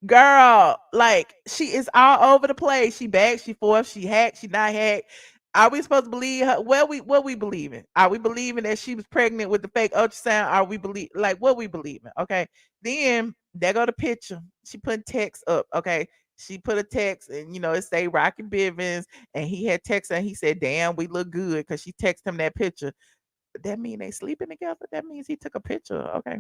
girl, like she is all over the place. She back, she forth, she hacked, she not hacked. Are we supposed to believe her? What we believing? Are we believing that she was pregnant with the fake ultrasound? Are we believe like what we believing? Okay. Then there go the picture. She put text up. Okay. She put a text and it say Rocky Bivens and he had text and he said, damn, we look good because she texted him that picture. That mean they sleeping together? That means he took a picture. Okay.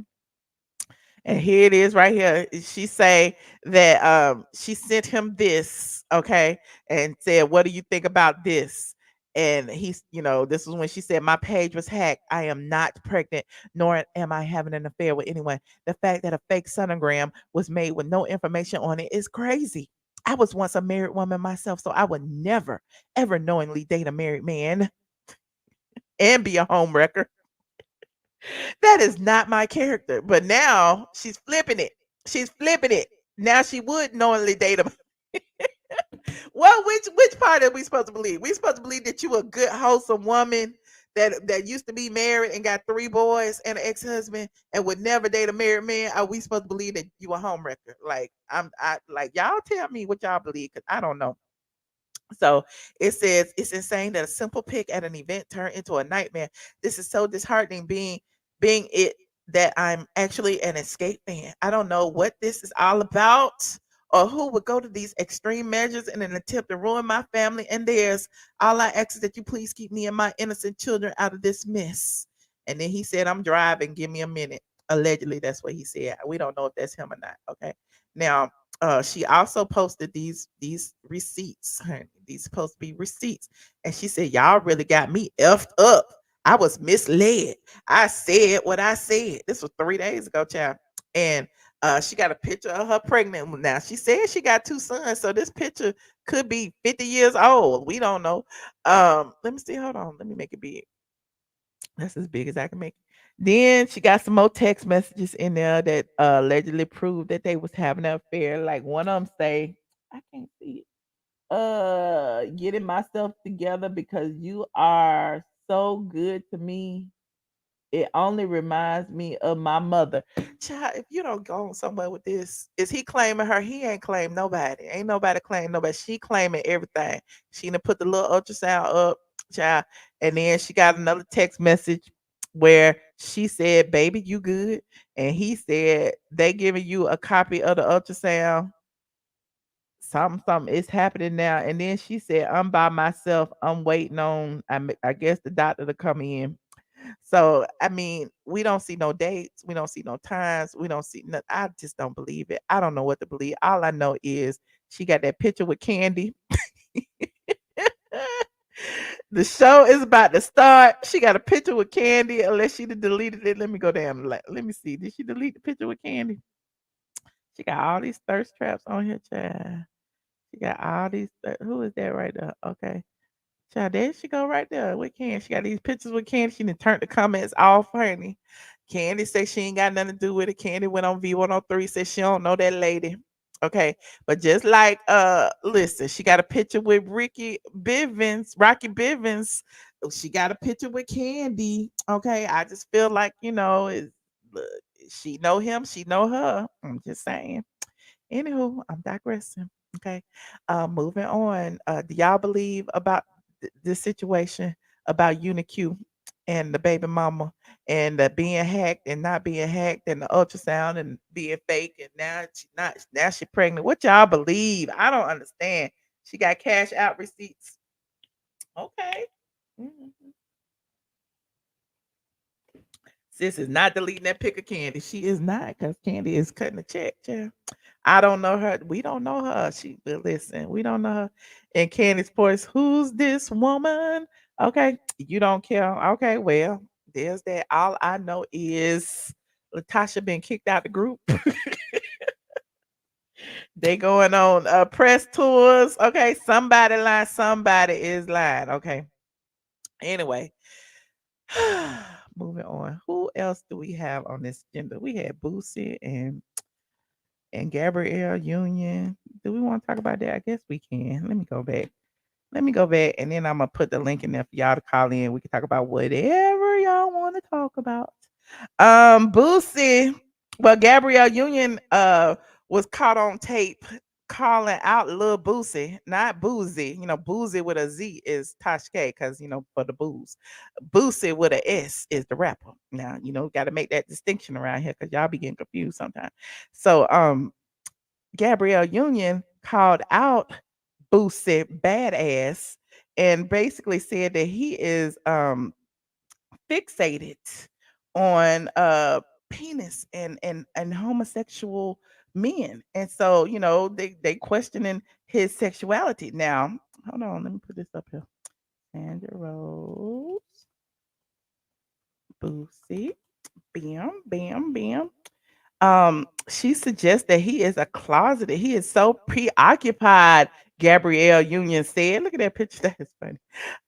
And here it is right here. She say that she sent him this, okay, and said, "What do you think about this?" And this is when she said, "My page was hacked. I am not pregnant, nor am I having an affair with anyone. The fact that a fake sonogram was made with no information on it is crazy. I was once a married woman myself, so I would never, ever knowingly date a married man and be a home wrecker. That is not my character. But now she's flipping it. She's flipping it. Now she would knowingly date him. Well, which part are we supposed to believe? We supposed to believe that you a good, wholesome woman that used to be married and got 3 boys and an ex-husband and would never date a married man? Are we supposed to believe that you a homewrecker? Like I like y'all tell me what y'all believe because I don't know. So it says it's insane that a simple pick at an event turned into a nightmare. This is so disheartening being it that I'm actually an Xscape fan. I don't know what this is all about or who would go to these extreme measures in an attempt to ruin my family and theirs. All I ask is that you please keep me and my innocent children out of this mess. And then he said, I'm driving, give me a minute. Allegedly, that's what he said. We don't know if that's him or not. Okay. Now, she also posted these receipts. Honey. These supposed to be receipts, and she said, "Y'all really got me effed up. I was misled. I said what I said." This was 3 days ago, child. And she got a picture of her pregnant. Now she said she got 2 sons, so this picture could be 50 years old. We don't know. Let me see. Hold on. Let me make it big. That's as big as I can make it. Then she got some more text messages in there that allegedly proved that they was having an affair. Like one of them say, I can't see it. Getting myself together because you are so good to me. It only reminds me of my mother. Child, if you don't go somewhere with this, is he claiming her? He ain't claimed nobody. Ain't nobody claiming nobody. She claiming everything. She done put the little ultrasound up, child, and then she got another text message where she said, "Baby, you good?" And he said, "They giving you a copy of the ultrasound. Something is happening now." And then she said, "I'm by myself. I'm waiting on, I guess, the doctor to come in." So, I mean, we don't see no dates, we don't see no times, we don't see nothing. I just don't believe it. I don't know what to believe. All I know is she got that picture with Kandi. The show is about to start. She got a picture with Kandi, unless she done deleted it. Let me go down. Let me see. Did she delete the picture with Kandi? She got all these thirst traps on here, child. She got all these. Who is that right there? Okay. Child, there she go right there with Candy. She got these pictures with Candy. She done turned the comments off, honey. Candy say she ain't got nothing to do with it. Candy went on V103, said she don't know that lady. Okay. But just like listen, she got a picture with Rocky Bivens. She got a picture with Candy. Okay. I just feel like, look, she know him, she know her. I'm just saying. Anywho, I'm digressing. Okay. Moving on. Do y'all believe about this situation about UniQ and the baby mama and being hacked and not being hacked and the ultrasound and being fake and now she pregnant? What y'all believe? I don't understand. She got cash out receipts. Okay. Mhm. Sis is not deleting that pic of Candy. She is not, because Candy is cutting the check. Yeah. I don't know her. We don't know her. But listen, we don't know her. And Candy's voice, who's this woman? Okay, you don't care. Okay, well, there's that. All I know is LaTocha been kicked out the group. They going on press tours. Okay, somebody lying, somebody is lying. Okay. Anyway, moving on. Who else do we have on this agenda? We had Boosie and Gabrielle Union. Do we want to talk about that? I guess we can. Let me go back. Let me go back, and then I'm gonna put the link in there for y'all to call in. We can talk about whatever y'all want to talk about. Boosie. Well, Gabrielle Union was caught on tape calling out Lil Boosie, not Boozy. Boozy with a Z is Tashke, because for the booze. Boosie with a S is the rapper. Now, got to make that distinction around here, because y'all be getting confused sometimes. So Gabrielle Union called out Boosie badass and basically said that he is fixated on penis and homosexual men. And so, they questioning his sexuality. Now, hold on, let me put this up here. Sandra Rose, Boosie, bam, bam, bam. She suggests that he is a closeted. He is so preoccupied. Gabrielle Union said, "Look at that picture. That is funny.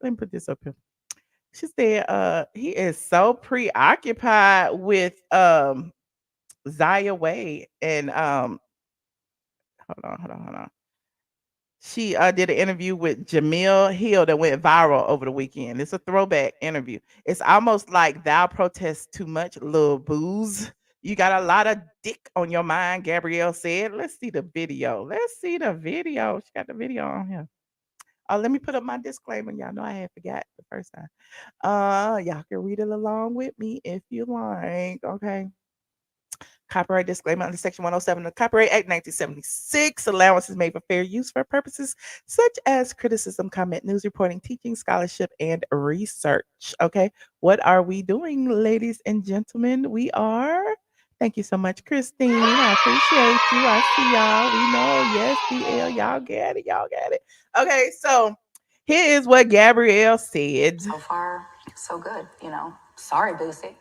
Let me put this up here." She said, he is so preoccupied with Zaya Wade and hold on. She did an interview with Jamil Hill that went viral over the weekend. It's a throwback interview. It's almost like thou protest too much, little booze. You got a lot of dick on your mind, Gabrielle said. Let's see the video. Let's see the video. She got the video on here. Let me put up my disclaimer. Y'all know I had forgot the first time. Y'all can read it along with me if you like. Okay. Copyright disclaimer under Section 107 of the Copyright Act 1976. Allowance is made for fair use for purposes such as criticism, comment, news reporting, teaching, scholarship, and research. Okay. What are we doing, ladies and gentlemen? We are. Thank you so much, Christine. I appreciate you. I see y'all. We know. Yes, DL. Y'all get it. Y'all got it. Okay. So here is what Gabrielle said. So far, so good. Sorry, Boosie.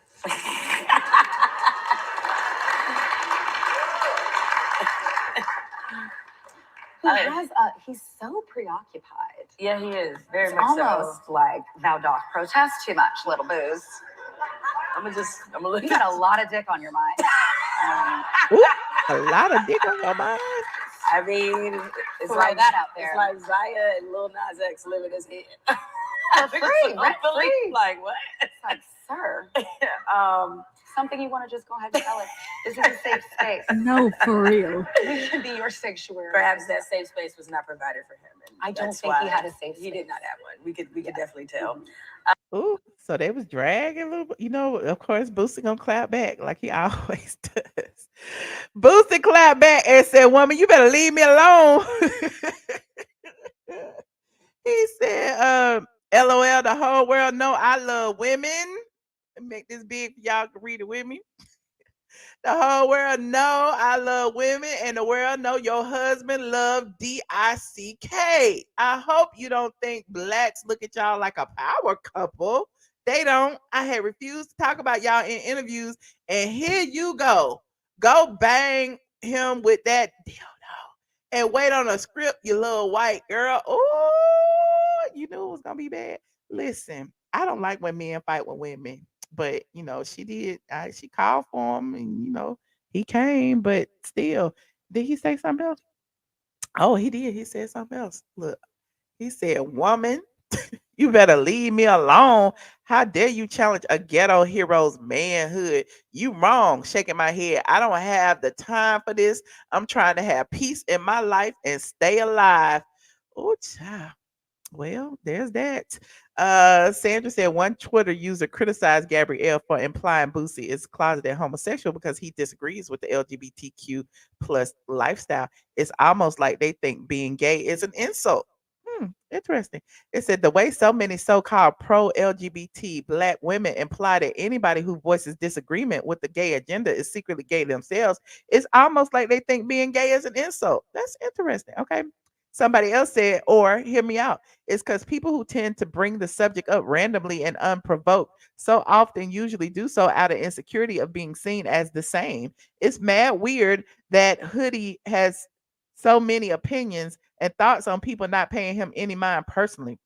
He's so preoccupied. Yeah, he is. Very It's much so. almost like thou doth protest too much, little booze. I'm gonna look. You got a lot of dick on your mind. Ooh, a lot of dick on your mind. I mean, it's Throw like that out there. It's like Zaya and Lil Nas X living his head. For free, rent free. Like what? It's like, sir. Something you want to just go ahead and tell us. This is a safe space. No, for real. We should be your sanctuary. Perhaps that safe space was not provided for him. And I don't that's think why he had a safe He did space. not have one. We could definitely tell. Ooh, so they was dragging a little bit. Of course, Boosie gonna clap back like he always does. Boosie clapped back and said, "Woman, you better leave me alone." He said, "LOL, the whole world know I love women." Make this big for y'all can read it with me. The whole world know I love women, and the world know your husband love DICK. I hope you don't think blacks look at y'all like a power couple. They don't. I had refused to talk about y'all in interviews, and here you go. Go bang him with that dildo and wait on a script, you little white girl. Oh, you knew it was gonna be bad. Listen, I don't like when men fight with women, but she did. She called for him, and he came. But still, did he say something else? Oh, he did. He said something else. Look, he said, "Woman, you better leave me alone. How dare you challenge a ghetto hero's manhood? You wrong." Shaking my head. "I don't have the time for this. I'm trying to have peace in my life and stay alive." Oh, child. Well, there's that. Sandra said one Twitter user criticized Gabrielle for implying Boosie is closeted homosexual because he disagrees with the LGBTQ plus lifestyle. It's almost like they think being gay is an insult. Interesting. It said the way so many so-called pro-LGBT black women imply that anybody who voices disagreement with the gay agenda is secretly gay themselves, it's almost like they think being gay is an insult. That's interesting. Okay. Somebody else said, or hear me out, it's because people who tend to bring the subject up randomly and unprovoked so often usually do so out of insecurity of being seen as the same. It's mad weird that Hoodie has so many opinions and thoughts on people not paying him any mind personally.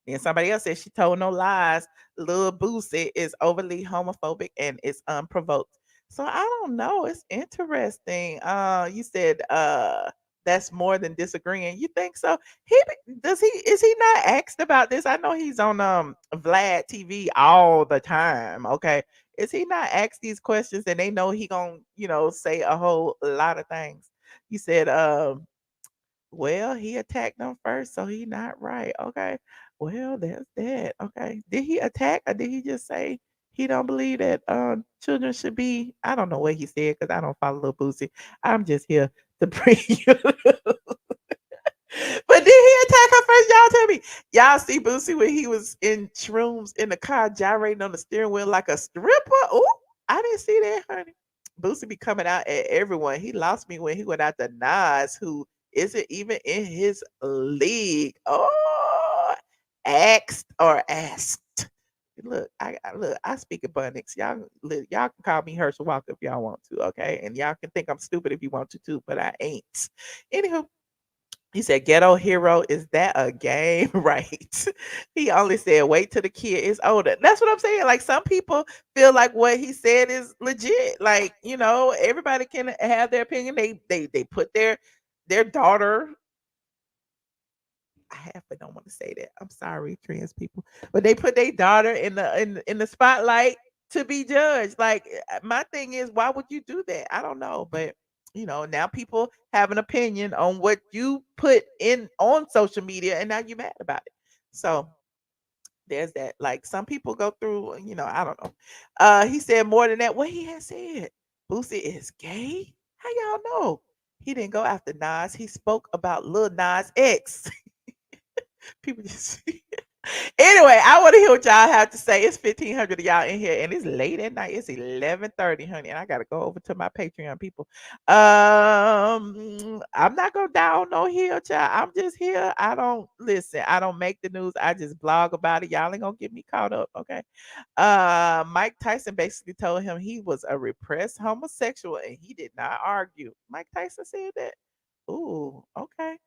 And somebody else said she told no lies. Lil Boosie is overly homophobic and it's unprovoked. So I don't know. It's interesting. You said that's more than disagreeing. You think so? Is he not asked about this? I know he's on Vlad TV all the time. Okay. Is he not asked these questions and they know he gonna, say a whole lot of things? You said well, he attacked them first, so he not right. Okay. Well, there's that. Okay. Did he attack or did he just say he don't believe that children should be? I don't know what he said because I don't follow Lil Boosie. I'm just here to bring you. But did he attack her first? Y'all tell me. Y'all see Boosie when he was in shrooms in the car gyrating on the steering wheel like a stripper? Oh, I didn't see that, honey. Boosie be coming out at everyone. He lost me when he went out to Nas, who isn't even in his league. Oh, asked. Look, I speak abundance. Y'all can call me Herschel Walker if y'all want to, okay? And y'all can think I'm stupid if you want to too, but I ain't. Anywho, he said, "Ghetto hero, is that a game?" Right. He only said, "Wait till the kid is older." That's what I'm saying. Like some people feel like what he said is legit. Like, everybody can have their opinion. They put their daughter. I half but don't want to say that. I'm sorry, trans people. But they put their daughter in the spotlight to be judged. Like my thing is, why would you do that? I don't know. But now people have an opinion on what you put in on social media and now you're mad about it. So there's that. Like some people go through, I don't know. He said more than that. What he had said. Boosie is gay? How y'all know? He didn't go after Nas. He spoke about Lil Nas X. People just anyway, I want to hear what y'all have to say. It's 1,500 of y'all in here, and it's late at night. It's 11:30, honey, and I gotta go over to my Patreon people. I'm not gonna die on no hill, child. I'm just here. I don't listen. I don't make the news. I just blog about it. Y'all ain't gonna get me caught up, okay? Mike Tyson basically told him he was a repressed homosexual, and he did not argue. Mike Tyson said that. Ooh, okay.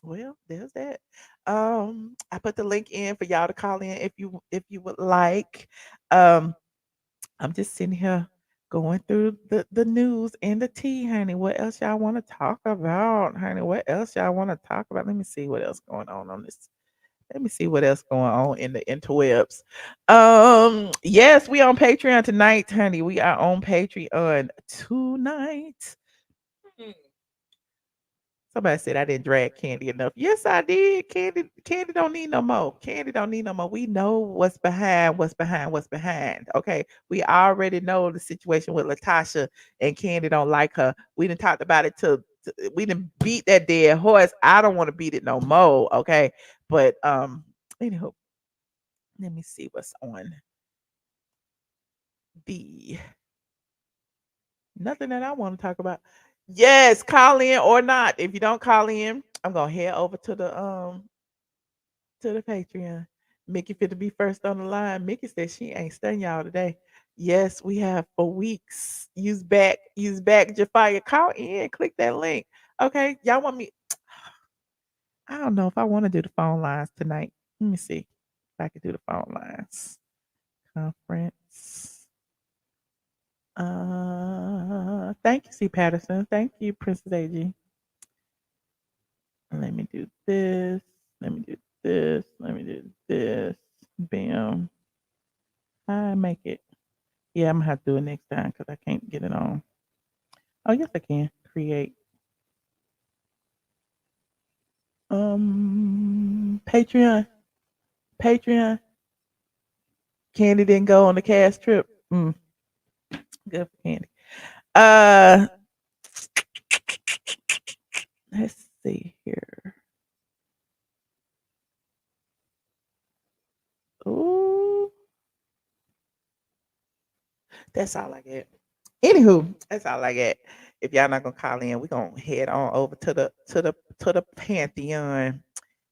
Well, there's that. I put the link in for y'all to call in if you would like. Um, I'm just sitting here going through the news and the tea, honey. What else y'all want to talk about, honey? What else y'all want to talk about? Let me see what else going on this. Let me see what else going on in the interwebs. Yes, we on Patreon tonight, honey. We are on Patreon tonight. Hmm. Somebody said I didn't drag Kandi enough. Yes, I did. Kandi don't need no more. Kandi don't need no more. We know what's behind, what's behind, what's behind. Okay. We already know the situation with LaTocha and Kandi don't like her. We didn't talked about it till we didn't beat that dead horse. I don't want to beat it no more. Okay. But anyhow, let me see what's on the nothing that I want to talk about. Yes, call in or not. If you don't call in, I'm gonna head over to the Patreon. Mickey fit to be first on the line. Mickey said she ain't studying y'all today. Yes, we have for weeks. Use back Jafia. Call in, click that link. Okay, y'all want me? I don't know if I want to do the phone lines tonight. Let me see if I can do the phone lines. Conference. Thank you, C. Patterson. Thank you, Princess AG. Let me do this. Let me do this. Let me do this. Bam. I make it. Yeah, I'm gonna have to do it next time because I can't get it on. Oh yes, I can create. Patreon. Patreon. Kandi didn't go on the cast trip. Good for Kandi. Uh, let's see here. Ooh, that's all I get. Anywho, that's all I get. If y'all not gonna call in, we're gonna head on over to the Pantheon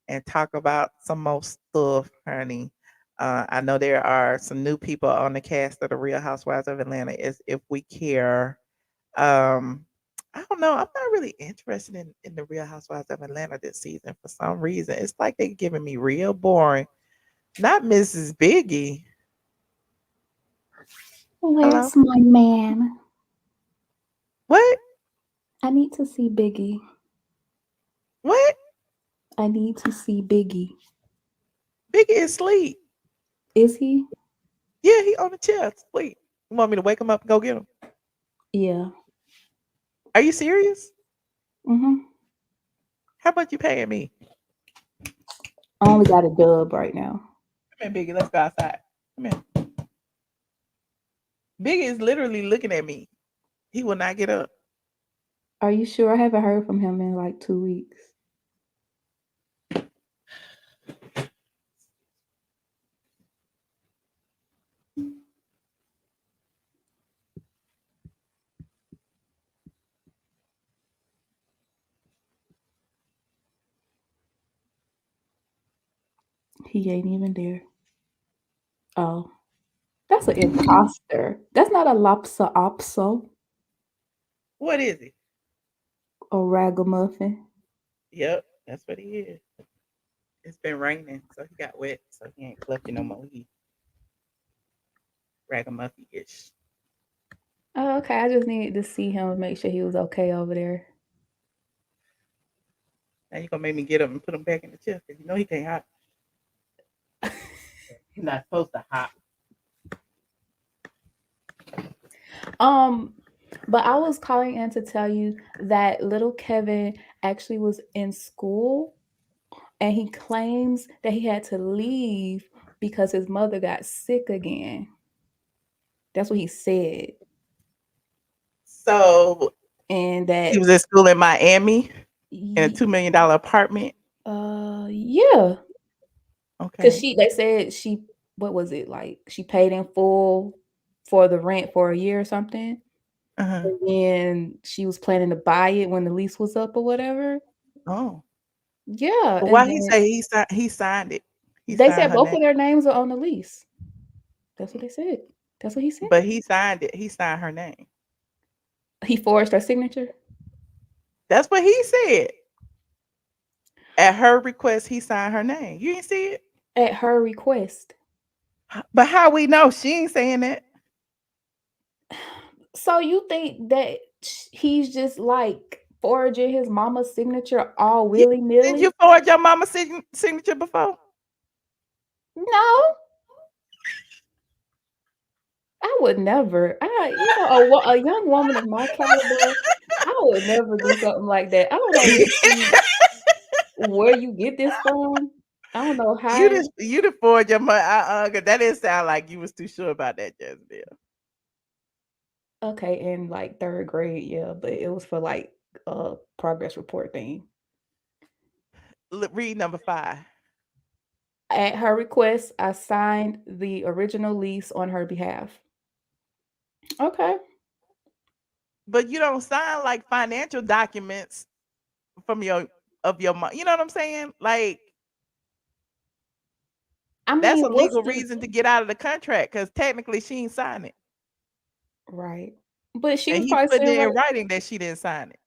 and talk about some more stuff, honey. I know there are some new people on the cast of the Real Housewives of Atlanta. As if we care, um, I don't know. I'm not really interested in the Real Housewives of Atlanta this season for some reason. It's like they're giving me real boring. Not Mrs. Biggie. Hello. Where's my man? What? I need to see Biggie. What? I need to see Biggie. Biggie is asleep. Is he? Yeah, he on the chair asleep. You want me to wake him up and go get him? Yeah. Are you serious? Mm-hmm. How much you paying me? I only got a dub right now. Come here, Biggie. Let's go outside. Come here. Biggie is literally looking at me. He will not get up. Are you sure? I haven't heard from him in like 2 weeks. He ain't even there. Oh. That's an imposter. That's not a lopsa opso. What is it? A ragamuffin. Yep, that's what he is. It's been raining, so he got wet, so he ain't fluffy no more. He ragamuffin-ish. Oh, okay. I just needed to see him and make sure he was okay over there. Now you gonna make me get up and put him back in the chair because you know he can't hop. He's not supposed to hop. But I was calling in to tell you that little Kevin actually was in school and he claims that he had to leave because his mother got sick again. That's what he said. So And that he was at school in Miami in a $2 million apartment. yeah. Because Okay. they said what was it like? She paid in full for the rent for a year or something. Uh-huh. And then she was planning to buy it when the lease was up or whatever. Oh. Yeah. But And why he then say he signed it? He they signed said her both name. of their names are on the lease. That's what they said. That's what he said. But he signed it. He signed her name. He forged her signature. That's what he said. At her request, he signed her name. You didn't see it? At her request. But how we know? She ain't saying that. So you think that he's just like forging his mama's signature all Yeah. willy-nilly? Did you forge your mama's signature before? No, I would never. A young woman of my caliber, I would never do something like that. I don't know where you get this from. I don't know how. You just forward your money. 'Cause that didn't sound like you was too sure about that, Jezebel. Okay, in like third grade, yeah, but it was for like a progress report thing. Read number 5. At her request, I signed the original lease on her behalf. Okay. But you don't sign like financial documents from your mom. You know what I'm saying? Like I that's mean, a what's legal the reason to get out of the contract because technically she ain't signed it. right? But she And was he probably putting saying it in right. writing that she didn't sign it.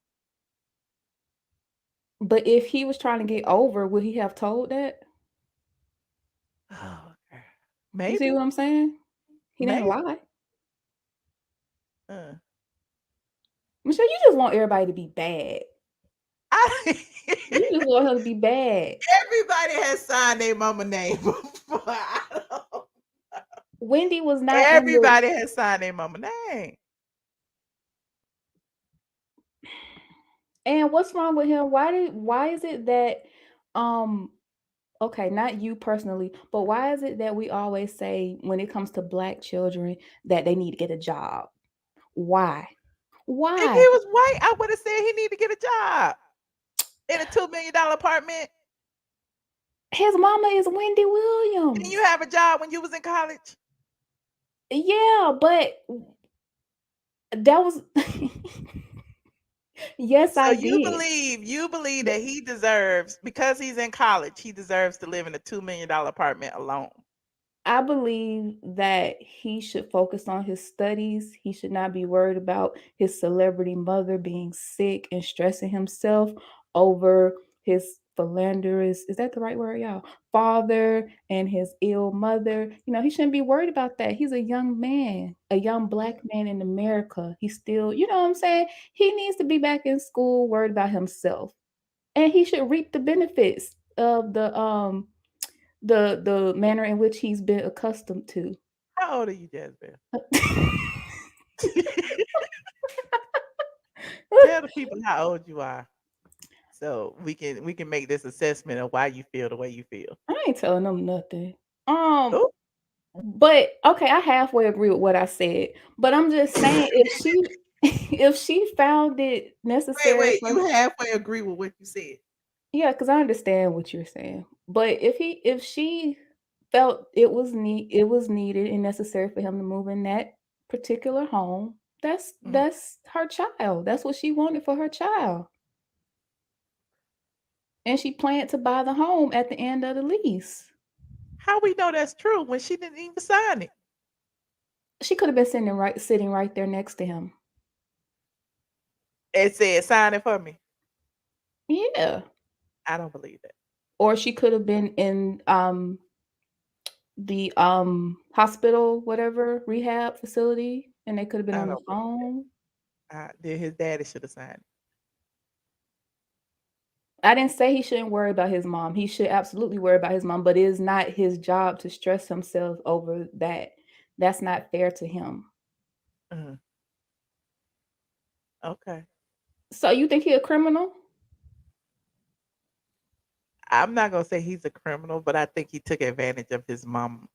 But if he was trying to get over, would he have told that? Oh, You see maybe. what I'm saying? He didn't Maybe. lie. Uh. Michelle, you just want everybody to be bad. You just want her to be bad. Everybody has signed their mama name before. Wendy was not in the. Everybody has signed their mama name. And what's wrong with him? Why is it that okay, not you personally, but why is it that we always say when it comes to black children that they need to get a job? Why? If Why? he was white, I would have said he need to get a job in a $2 million apartment. His mama is Wendy Didn't Williams. you have a job when you was in college? Yeah, but that was yes, So I you did. believe that he deserves, because he's in college, he deserves to live in a $2 million apartment alone. I believe that he should focus on his studies. He should not be worried about his celebrity mother being sick and stressing himself over his philanderous, is that the right word, y'all? Father and his ill mother. He shouldn't be worried about that. He's a young man, a young black man in America. He's still, you know what I'm saying? He needs to be back in school, worried about himself. And he should reap the benefits of the manner in which he's been accustomed to. How old are you, Jezebel? Tell the people how old you are, so we can make this assessment of why you feel the way you feel. I ain't telling them nothing. Oh, But okay, I halfway agree with what I said. But I'm just saying, if she if she found it necessary wait, for you halfway agree with what you said. yeah, because I understand what you're saying. But if she felt it was needed and necessary for him to move in that particular home, Mm. that's her child. That's what she wanted for her child. And she planned to buy the home at the end of the lease. How we know that's true when she didn't even sign it? She could have been sitting right there next to him. It said, "Sign it for me." Yeah. I don't believe that. Or she could have been in the hospital, whatever, rehab facility, and they could have been I on the don't believe phone. that. Then his daddy should have signed it. I didn't say he shouldn't worry about his mom. He should absolutely worry about his mom, but it is not his job to stress himself over that. That's not fair to him. Mhm. Okay. So you think he a criminal? I'm not gonna say he's a criminal, but I think he took advantage of his mom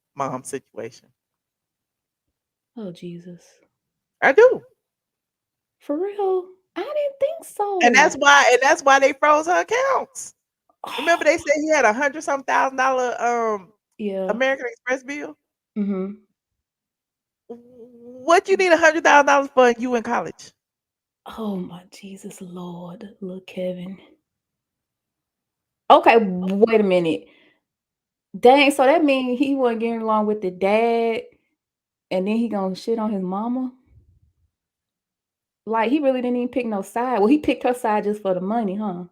situation. Oh Jesus. I do. For real? I didn't think so. And that's why they froze her accounts. Remember they said he had $100-some thousand Yeah. American Express bill? Mm-hmm. What you need $100,000 for you in college? Oh my Jesus Lord, look, Kevin. Okay, wait a minute. Dang, so that means he wasn't getting along with the dad, and then he gonna shit on his mama? Like, he really didn't even pick no side. Well, he picked her side just for the money, huh?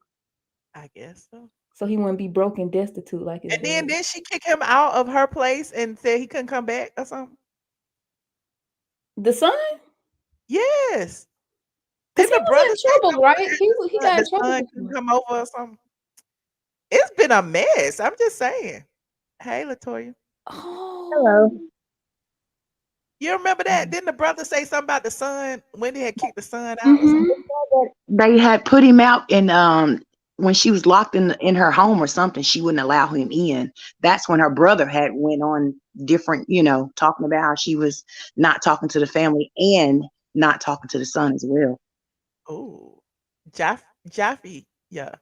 I guess so. So he wouldn't be broke and destitute like his And then dad. she kick him out of her place and said he couldn't come back or something? The son? Yes. Because Didn't he the was brother in say trouble, something right? like He got the in trouble son couldn't before. come over or something? It's been a mess. I'm just saying. Hey, LaTocha. Oh. You remember that? Didn't the brother say something about the son? Wendy had kicked the son out or something? They had put him out, and when she was locked in her home or something, she wouldn't allow him in. That's when her brother had went on different, talking about how she was not talking to the family and not talking to the son as well. Oh, Jaffe, yeah.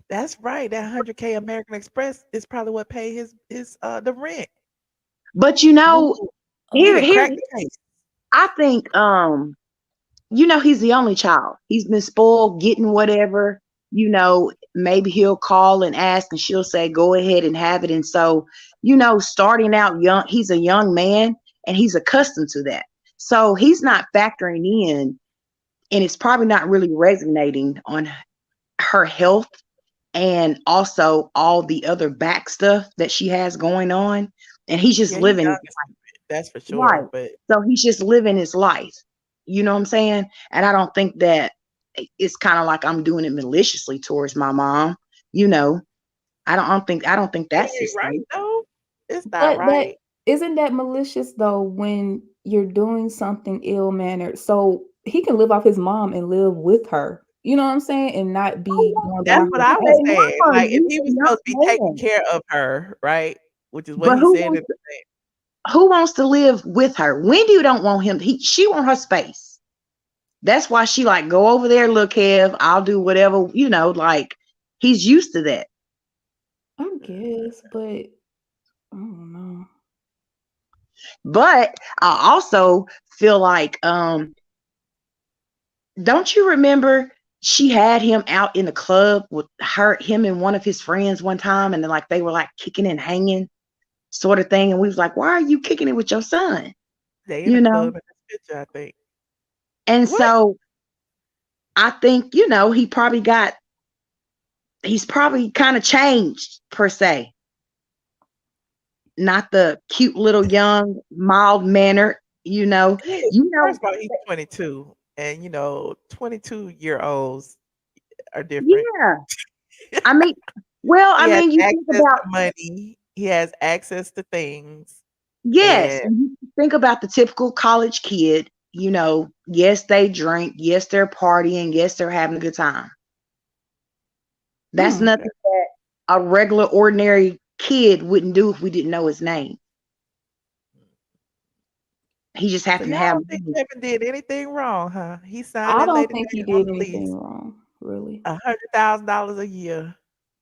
That's right. That 100K American Express is probably what paid his the rent. But Ooh, he here done here cracked the case. I think he's the only child. He's been spoiled, getting whatever, maybe he'll call and ask and she'll say, go ahead and have it. And so, starting out young, he's a young man and he's accustomed to that. So he's not factoring in, and it's probably not really resonating on her health and also all the other back stuff that she has going on. And he's just Yeah, he's living young his and life. stupid. That's for Right. sure. But So he's just living his life. You know what I'm saying? And I don't think that it's kind of like I'm doing it maliciously towards my mom. I don't think it that's ain't his right thing. though. It's not But that right. isn't that malicious though when you're doing something ill mannered. So he can live off his mom and live with her. You know what I'm saying? And not be going That's down what her I was path. saying. Like if He's he a was young supposed to be taking man. care of her, right? Which is what But he said in the thing. who wants to live with her? Wendy don't want him. She want her space. That's why she like go over there, look, Kev, I'll do whatever, like he's used to that. I guess, but I don't know. But I also feel like don't you remember she had him out in the club with him and one of his friends one time, and then like they were like kicking and hanging sort of thing, and we was like, why are you kicking it with your son? They in You a know? club in this picture, I think. And What? so I think, he's probably kind of changed per se. Not the cute little young, mild mannered, First of all, he's 22, and 22-year-olds are different. yeah. I mean, well, He has you think access about to money. He has access to things, yes, and and you think about the typical college kid, yes, they drink, yes, they're partying, yes, they're having a good time. That's Hmm. nothing that a regular, ordinary kid wouldn't do if we didn't know his name. He just so happened to y'all have don't think Kevin did anything wrong, huh? He signed I that don't lady think he name on did the anything lease, wrong, really. $100,000 a year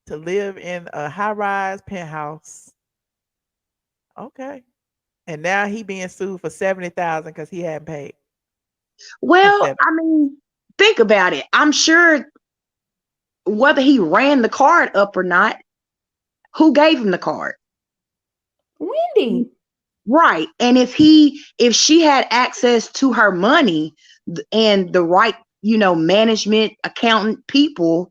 to live in a high-rise penthouse. Okay, and now he being sued for 70,000 because he hadn't paid. well, Instead, think about it. I'm sure whether he ran the card up or not, who gave him the card? Wendy. Right. And if she had access to her money and the right, management, accountant people,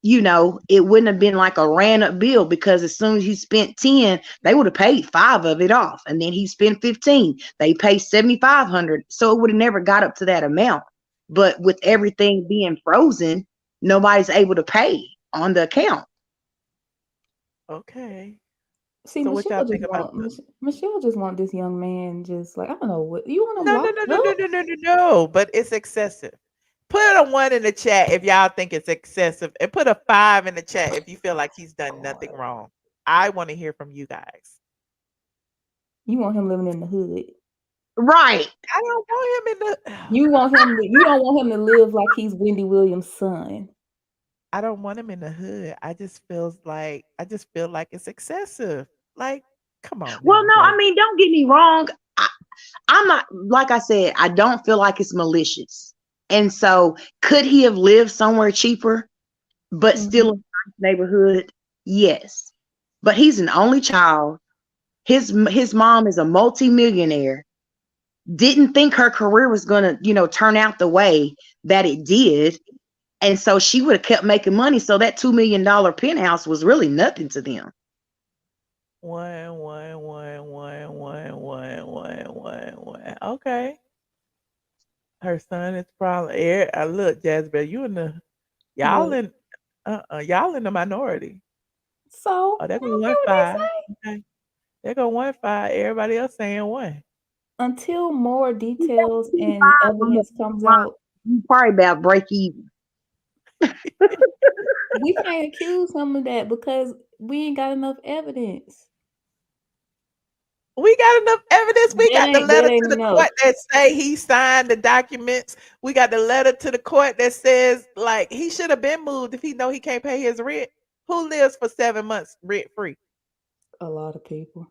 it wouldn't have been like a ran up bill, because as soon as he spent 10, they would have paid 5 of it off. And then he spent 15. They pay 7,500. So it would have never got up to that amount. But with everything being frozen, nobody's able to pay on the account. okay. See, So what y'all Michelle just think about want Michelle just want this young man just like I don't know what you want him No, no, no, locked no, no, up. no, no, no, no, but it's excessive. Put a 1 in the chat if y'all think it's excessive, and put a 5 in the chat if you feel like he's done nothing wrong. I wanna hear from you guys. You want him living in the hood. Right. I don't want him in the You want him to, you don't want him to live like he's Wendy Williams' son. I don't want him in the hood. I just feel like it's excessive. Like, come on Well, now, no, bro. don't get me wrong. I'm not, like I said, I don't feel like it's malicious. And so could he have lived somewhere cheaper, but still in a nice neighborhood? Yes. But he's an only child. His mom is a multimillionaire. Didn't think her career was gonna, turn out the way that it did. And so she would have kept making money. So that $2 million penthouse was really nothing to them. One, one, one, one, one, one, one, one, one. Okay. Her son is probably look, Jazbel, you in the y'all What? in y'all in the minority. So Oh, I that's don't care one what they five. say. Okay. They're gonna one fire. Everybody else saying one. Until more details and 55 on the evidence comes line. out, You probably about break even. we can't accuse him of that because we ain't got enough evidence. We got enough evidence. We got the That letter ain't to the enough. court that say he signed the documents. We got the letter to the court that says like he should have been moved if he know he can't pay his rent. Who lives for 7 months rent free? A lot of people.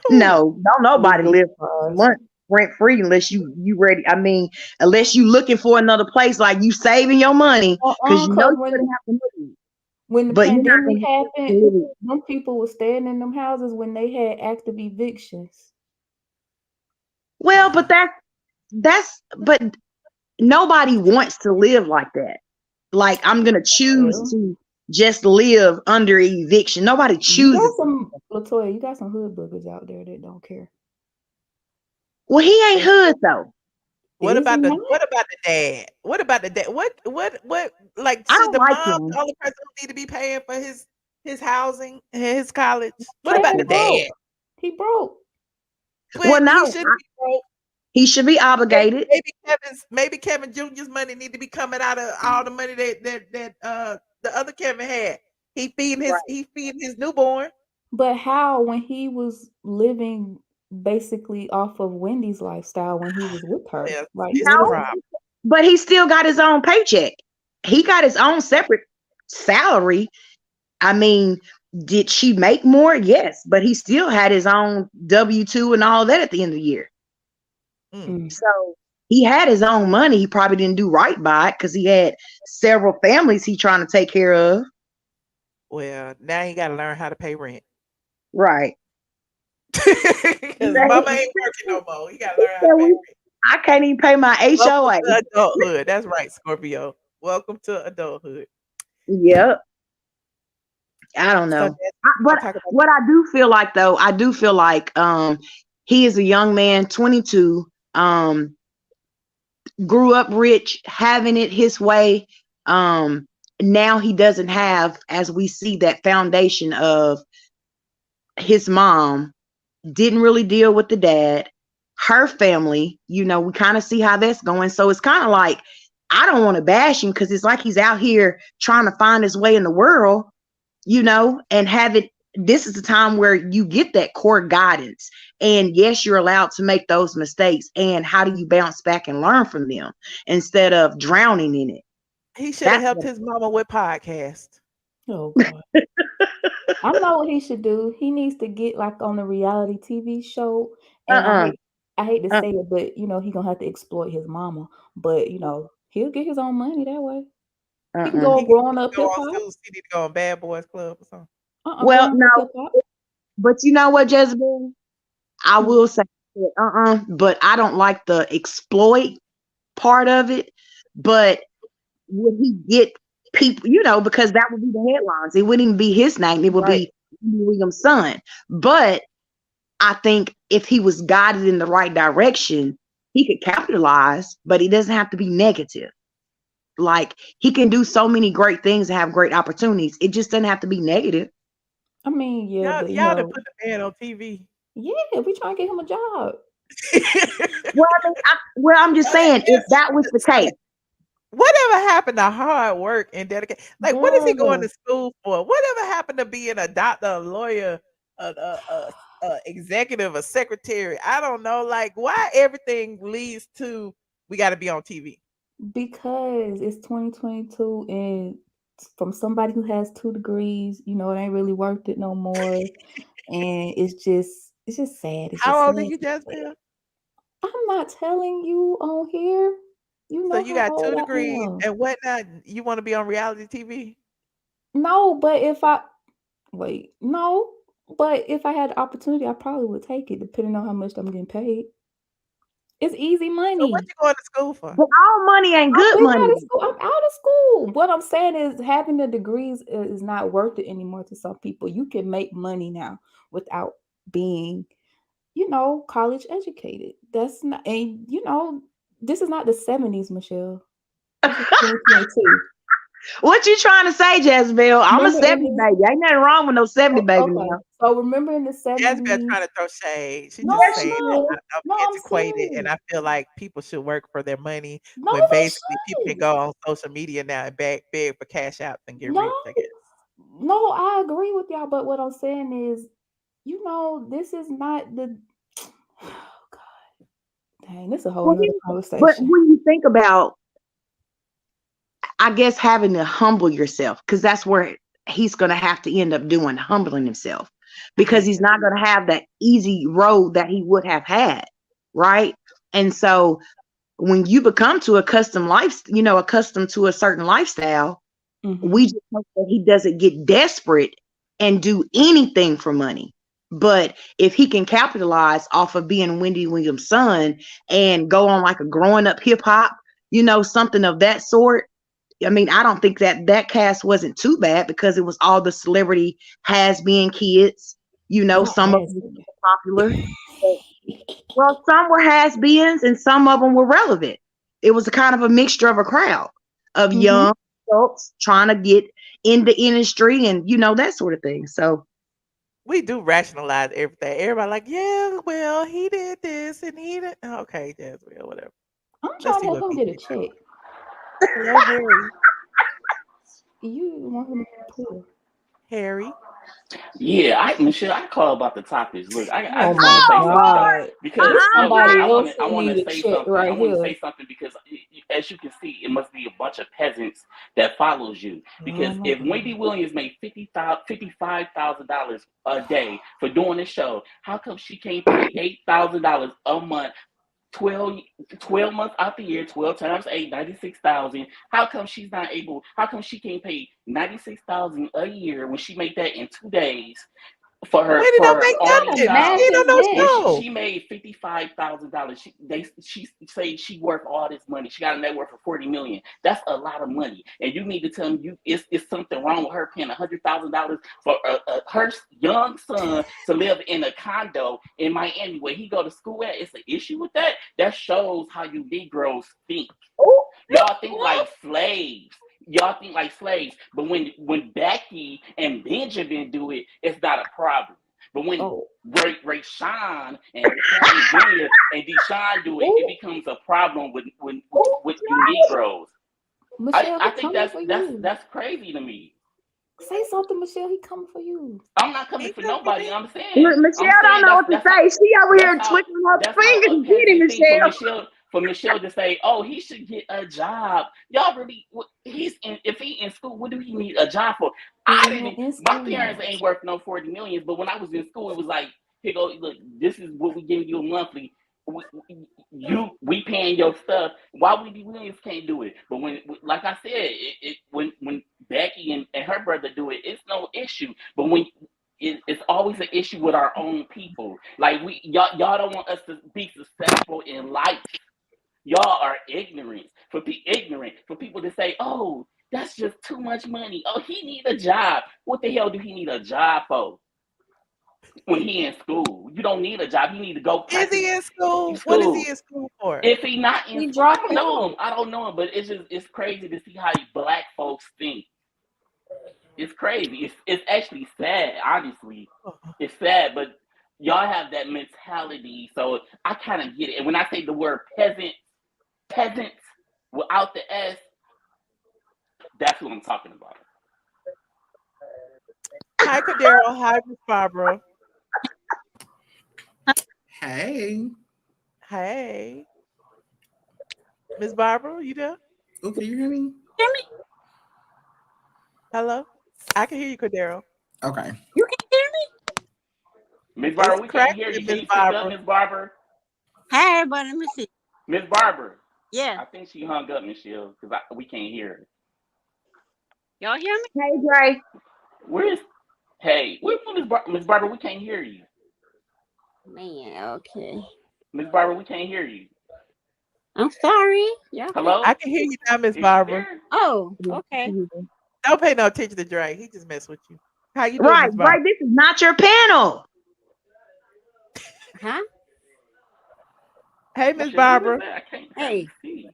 Who? No, don't nobody You'd be live surprised. month rent free unless you ready. I mean, unless you looking for another place, like you saving your money because you know Because you're gonna have to move. when the But you're not pandemic gonna happened, live it. them people were staying in them houses when they had active evictions. Well, but but nobody wants to live like that. Like I'm gonna choose Well, to just live under eviction. Nobody you chooses. got some LaToya, you got some hood boogers out there that don't care. Well, he ain't hood though. What Is he about the not? dad? What about the dad? What like I should don't the like mom him. the only person who need to be paying for his housing and his college? What Because about he the dad? broke. He broke. Well, But no, he shouldn't be broke. he should be obligated. Maybe Kevin Jr.'s money need to be coming out of all the money that the other Kevin had. He feeding his newborn. But how when he was living basically off of Wendy's lifestyle when he was with her? Well, Like it's the what is No, problem. but he still got his own paycheck. He got his own separate salary. I mean, did she make more? Yes, but he still had his own W-2 and all that at the end of the year. Mm. So he had his own money. He probably didn't do right by it because he had several families he trying to take care of. Well, now he got to learn how to pay rent Right. because mama ain't working no more. He got to learn how to pay rent. I can't even pay my Welcome HOA. to adulthood. That's right, Scorpio. Welcome to adulthood. Yep. I don't So know. that's But talk about what I do feel like though, I do feel like he is a young man, 22, grew up rich, having it his way. Now he doesn't have, as we see, that foundation of his mom didn't really deal with the dad, her family, we kind of see how that's going. So it's kind of like, I don't want to bash him because it's like he's out here trying to find his way in the world, and have it. This is the time where you get that core guidance. And yes, you're allowed to make those mistakes. And how do you bounce back and learn from them instead of drowning in it? he should have That's helped what, his mama with podcast. Oh God. I know what he should do. He needs to get like on a reality TV show. And uh-uh, I hate to uh, say it, but he gonna have to exploit his mama. But he'll get his own money that way. He can uh-uh. go He on need growing to up go hip on hop. Zeus. He need to go on Bad Boys Club or something. Well, Growing no, up hip hop. but you know what, Jezebel? I Hmm. will say that, but I don't like the exploit part of it. But would he get people, because that would be the headlines. It wouldn't even be his name. It would Right. be William's son. But I think if he was guided in the right direction, he could capitalize, but he doesn't have to be negative. Like he can do so many great things and have great opportunities. It just doesn't have to be negative. I mean, yeah, but Y'all to put the man on TV. yeah, we trying to get him a job. Well, I'm just saying, if that was the case, Whatever happened to hard work and dedication? Like, what is he going Girl. to school for? Whatever happened to being a doctor, a lawyer, a executive, a secretary? I don't know. Like, why everything leads to we got to be on TV? Because it's 2022 and from somebody who has 2 degrees, it ain't really worth it no more. And it's just sad. It's just How sad. old are you, It's sad. Jasmine? I'm not telling you on here. You So know you how got 2 old I degrees am. and whatnot. You want to be on reality TV? No, but if I had the opportunity, I probably would take it, depending on how much I'm getting paid. It's easy So money. what you going to school for? but all money ain't I've good been money. out of school. I'm out of school. What I'm saying is having the degrees is not worth it anymore to some people. You can make money now without being, college educated. That's not, and this is not the 70s, Michelle. This is 2022. What you trying to say, Jezebel? I'm a Remember in 70 the baby. Ain't nothing wrong with no 70 baby okay. now. So remember in the Jazmine 70s? trying to throw shade. She No, just Yes, I'm she saying is. not. I'm No, I'm antiquated, and serious. I feel like people should work for their money No, when they basically people can should. go on social media now and beg for cash outs and get No, rich, I guess. no, I agree with y'all, but what I'm saying is, this is not the. Oh God, dang, this is a whole Well, nother but conversation. when you think about, I guess, having to humble yourself, because that's where he's going to have to end up doing, humbling himself, I because hate he's that. not going to have that easy road that he would have had, right? And so when you become to a custom life, accustomed to a certain lifestyle, we just hope that he doesn't get desperate and do anything for money. But if he can capitalize off of being Wendy Williams' son and go on like a growing up hip hop, something of that sort. I mean, I don't think that cast wasn't too bad, because it was all the celebrity has-been kids. Not Some of has them been. were popular. Well, some were has-beens and some of them were relevant. It was a kind of a mixture of a crowd of young adults trying to get in the industry and that sort of thing. So We do rationalize everything. Everybody like, yeah, well, he did this and he did. Okay, Jazmine, whatever. I'm Let's trying see to help what him people get a do. check. Hello, Harry. You want him to pull. Harry. Yeah, Michelle, I call about the topics. Look, I Oh just want my to say oh something Lord, God. because This look, somebody Jay. else I who want need to a say check something. I right want to here. say something because, as you can see, it must be a bunch of peasants that follows you. Oh Because my if God. Wendy Williams made $55,000 a day for doing this show, how come she can't pay $8,000 a month? 12 months out the year, 12 times 8, 96,000. How come she can't pay 96,000 a year when she made that in 2 days for her Wendy don't make What only kind nothing. of She math child? ain't on is no When that? show. she made $55,000, she say she worth all this money. She got a net worth of $40 million. That's a lot of money, and you need to tell me it's something wrong with her paying $100,000 for her young son to live in a condo in Miami where he go to school at. It's an issue with that. That shows how you Negroes think. Y'all think like slaves. Y'all think like slaves. But when Becky and Benjamin do it, it's not a problem. But when Oh. Ray Sean and Kevin Jr. and Deshaun do it, it becomes a problem with you Negroes. Michelle, I he think coming for you. that's crazy to me. Say something, Michelle. He coming for you. I'm not coming He for come for nobody. me. Look, Michelle don't know what to say. She over that's here how twiddling her that's how a fingers. Get him, peasant thinks. Michelle. For Michelle to say, "Oh, he should get a job." Y'all really? If he in school, what do he need a job for? He's I not didn't. in My school parents now. ain't worth no 40 millions. But when I was in school, it was like, here go. Look, this is what we giving you a monthly. We paying your stuff. Why Wendy Williams can't do it? But when, like I said, when Becky and her brother do it, it's no issue. But when it's always an issue with our own people. Like y'all don't want us to be successful in life. Y'all are ignorant for people to say, "Oh, that's just too much money. Oh, he need a job. What the hell do he need a job for? When he in school, you don't need a job. You need to go Is practice he in school? What is he school. in school for? If he not in He school, I dropped don't know him. out. I don't know him, but it's crazy to see how black folks think. It's crazy. It's actually sad, honestly. It's sad, but y'all have that mentality, so I kind of get it. And when I say the word peasants without the S, that's what I'm talking about. Hi, Cadero. Hi, Miss Barbara. Hey. Hey, Miss Barbara, you there? Oh, can you hear me? Hello? I can hear you, Cadero. Okay. You can hear me? Miss Barber, It's we can't hear cracking, you. Can Miss you speak up, Barbara. Miss Barber? Hi, everybody. Let me see. Miss Barber. Yeah. I think she hung up, Michelle, because we can't hear her. Y'all hear me? Hey, Dre. Where's Miss Barber? We can't hear you. Man, okay. Miss Barber, we can't hear you. I'm sorry. Y'all can. I Hello? can hear you now, Miss Is she Barbara. there? Oh, okay. Don't pay no attention to Dre. He just mess with you. How you doing, Right, Miss Barbara? right. This is not your panel. Huh? Hey, Miss Michelle, who is Barbara. that? I can't Hey. see.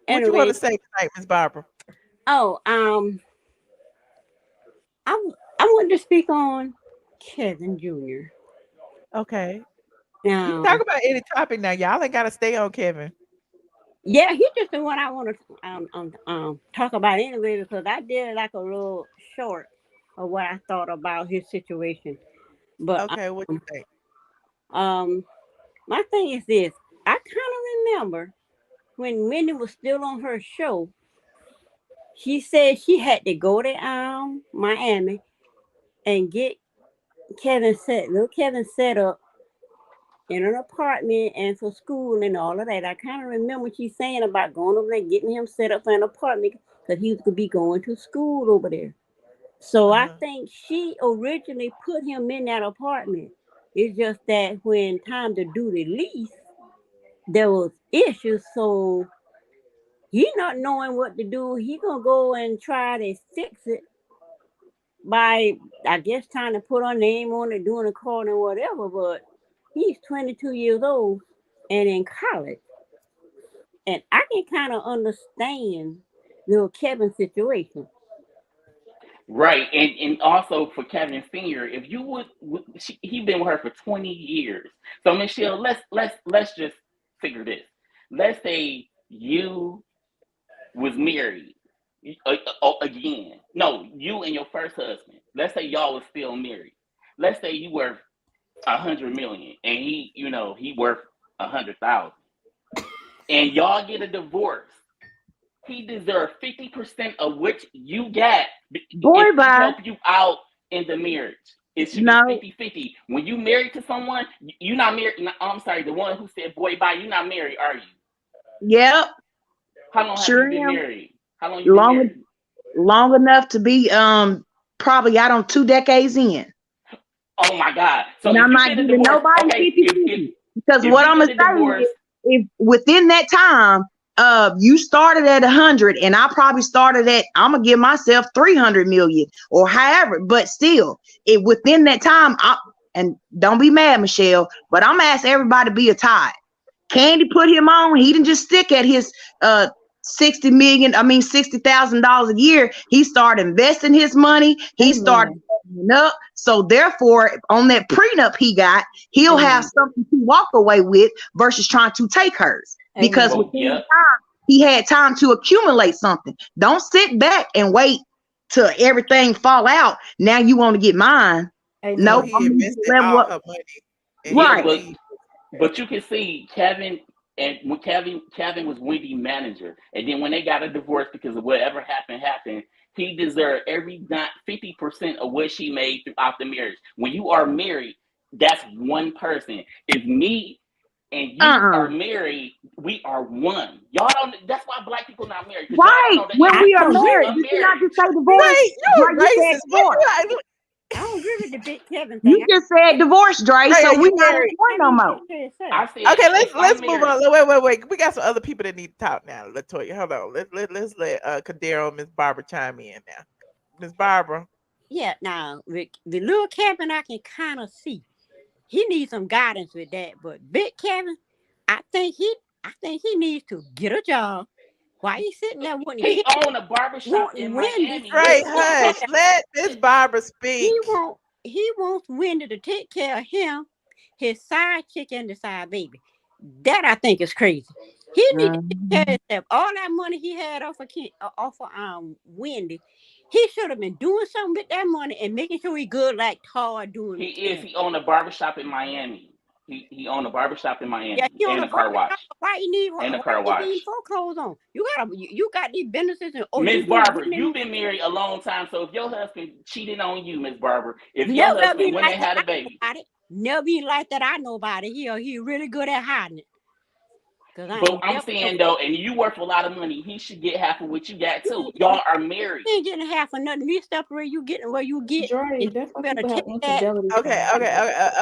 What you want Anyway, to say tonight, Miss Barbara? Oh, I want to speak on Kevin Jr. Okay. You can Now, talk about any topic now. Y'all ain't gotta stay on Kevin. yeah, he's just the one I want to talk about anyway because I did like a little short of what I thought about his situation. But Okay, what you think? um, my thing is this: I kind of remember when Wendy was still on her show. She said she had to go to Miami and get little Kevin set up in an apartment and for school and all of that. I kind of remember she saying about going over there, getting him set up for an apartment because he was going to be going to school over there. So I Uh-huh. think she originally put him in that apartment. It's just that when time to do the lease, there was issues. So he not knowing what to do, he gonna go and try to fix it by, I guess, trying to put our name on it, doing a call and whatever. But he's 22 years old and in college. And I can kind of understand little Kevin's situation. Right, and also for Kevin Senior, if you he been with her for 20 years. So Michelle, let's just figure this. Let's say you was married again. No, you and your first husband. Let's say y'all was still married. Let's say you worth 100 million, and he worth 100,000, and y'all get a divorce. He deserves 50% of which you got Boy, if he bye. help you out in the marriage. It should No. be 50-50. When you married to someone, you're not married. I'm sorry, the one who said boy bye, you're not married, are you? Yep. How long Sure have you been am. married? How long you been married? Long enough to be probably out on 2 decades in. Oh my God. So And if I'm you not get a giving divorce, nobody okay, 50-50. Because if what you I'm get gonna a say divorce, is, if within that time, you started at 100, and I probably started at, I'm gonna give myself 300 million or however. But still, if within that time, and don't be mad, Michelle, but I'm gonna ask everybody to be a tie. Kandi put him on. He didn't just stick at his $60,000 a year. He started investing his money. He started putting up. So therefore, on that prenup he got, he'll have something to walk away with versus trying to take hers. Because within the time, he had time to accumulate something. Don't sit back and wait till everything fall out. Now you want to get mine. No, he invested all her money. And right. But you can see Kevin, and when Kevin was Wendy's manager, and then when they got a divorce because of whatever happened, he deserved every 50% of what she made throughout the marriage. When you are married, that's one person. If me and you are married, we are one. Y'all don't. That's why black people not married. Because y'all don't know the When we are institution married, of you marriage. cannot just say divorce. Wait, you're Dre, you said racist. divorce. I don't agree with the big Kevin You thing. just said divorce, Dre, so Are we you not married? one no more. I said, Okay, if let's I'm move married, on. Wait. We got some other people that need to talk now. LaTocha, hold on. Let's let Kadero and Miss Barbara chime in now. Miss Barbara. Yeah, now the little Kevin, I can kind of see he needs some guidance with that. But big Kevin, I think he needs to get a job. Why he sitting there wanting he owned a barbershop in Wendy? Miami. Right, hush. Let Miss Barbara speak. He wants Wendy to take care of him, his side chick and the side baby. That I think is crazy. He needs to take care of himself. All that money he had off of Wendy, he should have been doing something with that money and making sure he good like Tar doing. He owned a barbershop in Miami. He owned a barbershop in Miami. Yeah, he owned and a a car wash. Why you need And a car wash. foreclosures on? You got these businesses and Miss Barbara, you've been married a long time, so if your husband cheated on you, Miss Barbara, if your husband went and had a baby, never be like that. I know about it. He really good at hiding it. But I'm saying though, and you worth a lot of money, he should get half of what you got too. Y'all are married. He ain't getting half of nothing. You step where you getting where you get. Dre, that's why people have infidelity.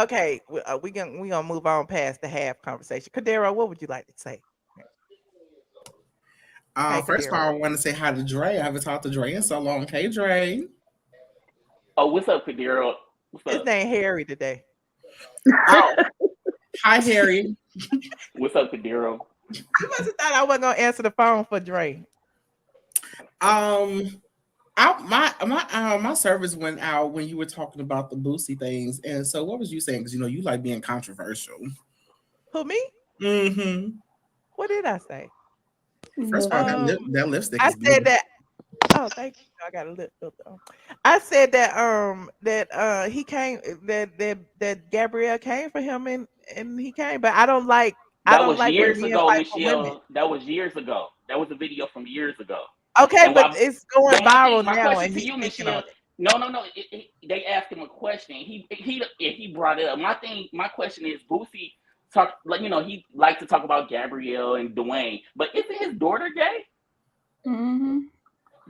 Okay. We gonna move on past the half conversation. Kadero, what would you like to say? First of all, I want to say hi to Dre. I haven't talked to Dre in so long. Hey, Dre. Oh, what's up, Kadero? His name Harry today. Oh. Hi, Harry. What's up, Kadero? You must have thought I wasn't gonna answer the phone for Dre. My service went out when you were talking about the Boosie things, and so what was you saying? Because you like being controversial. Who, me? Mm-hmm. What did I say? First of all, that lipstick I is said beautiful. that. Oh, thank you. I got a lip filter on. I said that he came that Gabrielle came for him and he came, but I That don't was like when years men ago, fight for women. Michelle. That was years ago. That was a video from years ago. Okay, And but why? it's going But my thing, viral my now, question and to he's you, speaking on Michelle. it. No. They asked him a question. He brought it up. My question is, Boosie talk like he likes to talk about Gabrielle and Dwayne, but isn't his daughter gay? Mm-hmm.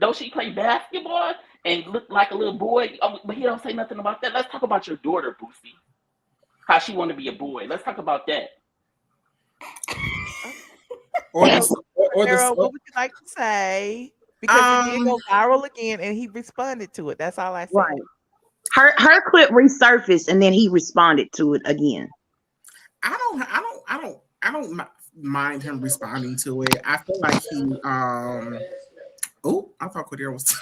Don't she play basketball and look like a little boy? Oh, but he don't say nothing about that. Let's talk about your daughter, Boosie. How she want to be a boy. Let's talk about that. Or So, Sarah, the what would you like to say? Because it did go viral again, and he responded to it. That's all I said. Right. Her clip resurfaced, and then he responded to it again. I don't mind him responding to it. I feel like he oh, I thought Cordero was